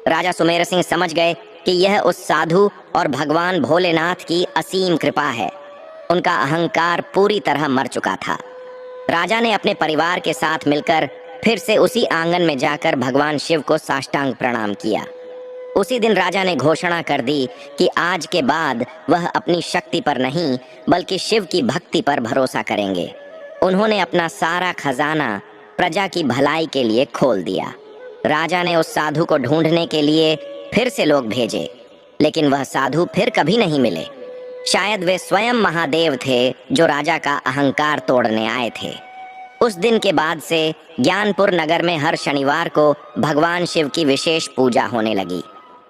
राजा सुमेर सिंह समझ गए कि यह उस साधु और भगवान भोलेनाथ की असीम कृपा है। उनका अहंकार पूरी तरह मर चुका था। राजा ने अपने परिवार के साथ मिलकर फिर से उसी आंगन में जाकर भगवान शिव को साष्टांग प्रणाम किया। उसी दिन राजा ने घोषणा कर दी कि आज के बाद वह अपनी शक्ति पर नहीं बल्कि शिव की भक्ति पर भरोसा करेंगे। उन्होंने अपना सारा खजाना प्रजा की भलाई के लिए खोल दिया। राजा ने उस साधु को ढूंढने के लिए फिर से लोग भेजे, लेकिन वह साधु फिर कभी नहीं मिले। शायद वे स्वयं महादेव थे जो राजा का अहंकार तोड़ने आए थे। उस दिन के बाद से ज्ञानपुर नगर में हर शनिवार को भगवान शिव की विशेष पूजा होने लगी।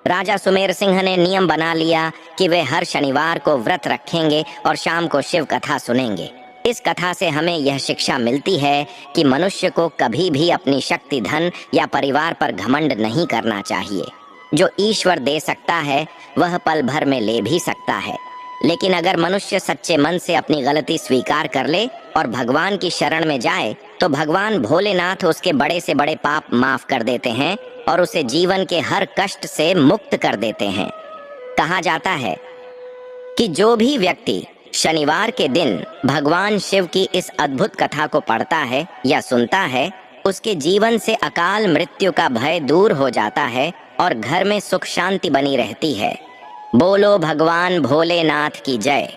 राजा सुमेर सिंह ने नियम बना लिया कि वे हर शनिवार को व्रत रखेंगे और शाम को शिव कथा सुनेंगे। इस कथा से हमें यह शिक्षा मिलती है कि मनुष्य को कभी भी अपनी शक्ति, धन या परिवार पर घमंड नहीं करना चाहिए। जो ईश्वर दे सकता है वह पल भर में ले भी सकता है, लेकिन अगर मनुष्य सच्चे मन से अपनी गलती स्वीकार कर ले और भगवान की शरण में जाए तो भगवान भोलेनाथ उसके बड़े से बड़े पाप माफ कर देते हैं और उसे जीवन के हर कष्ट से मुक्त कर देते हैं। कहा जाता है कि जो भी व्यक्ति शनिवार के दिन भगवान शिव की इस अद्भुत कथा को पढ़ता है या सुनता है, उसके जीवन से अकाल मृत्यु का भय दूर हो जाता है और घर में सुख शांति बनी रहती है। बोलो भगवान भोलेनाथ की जय।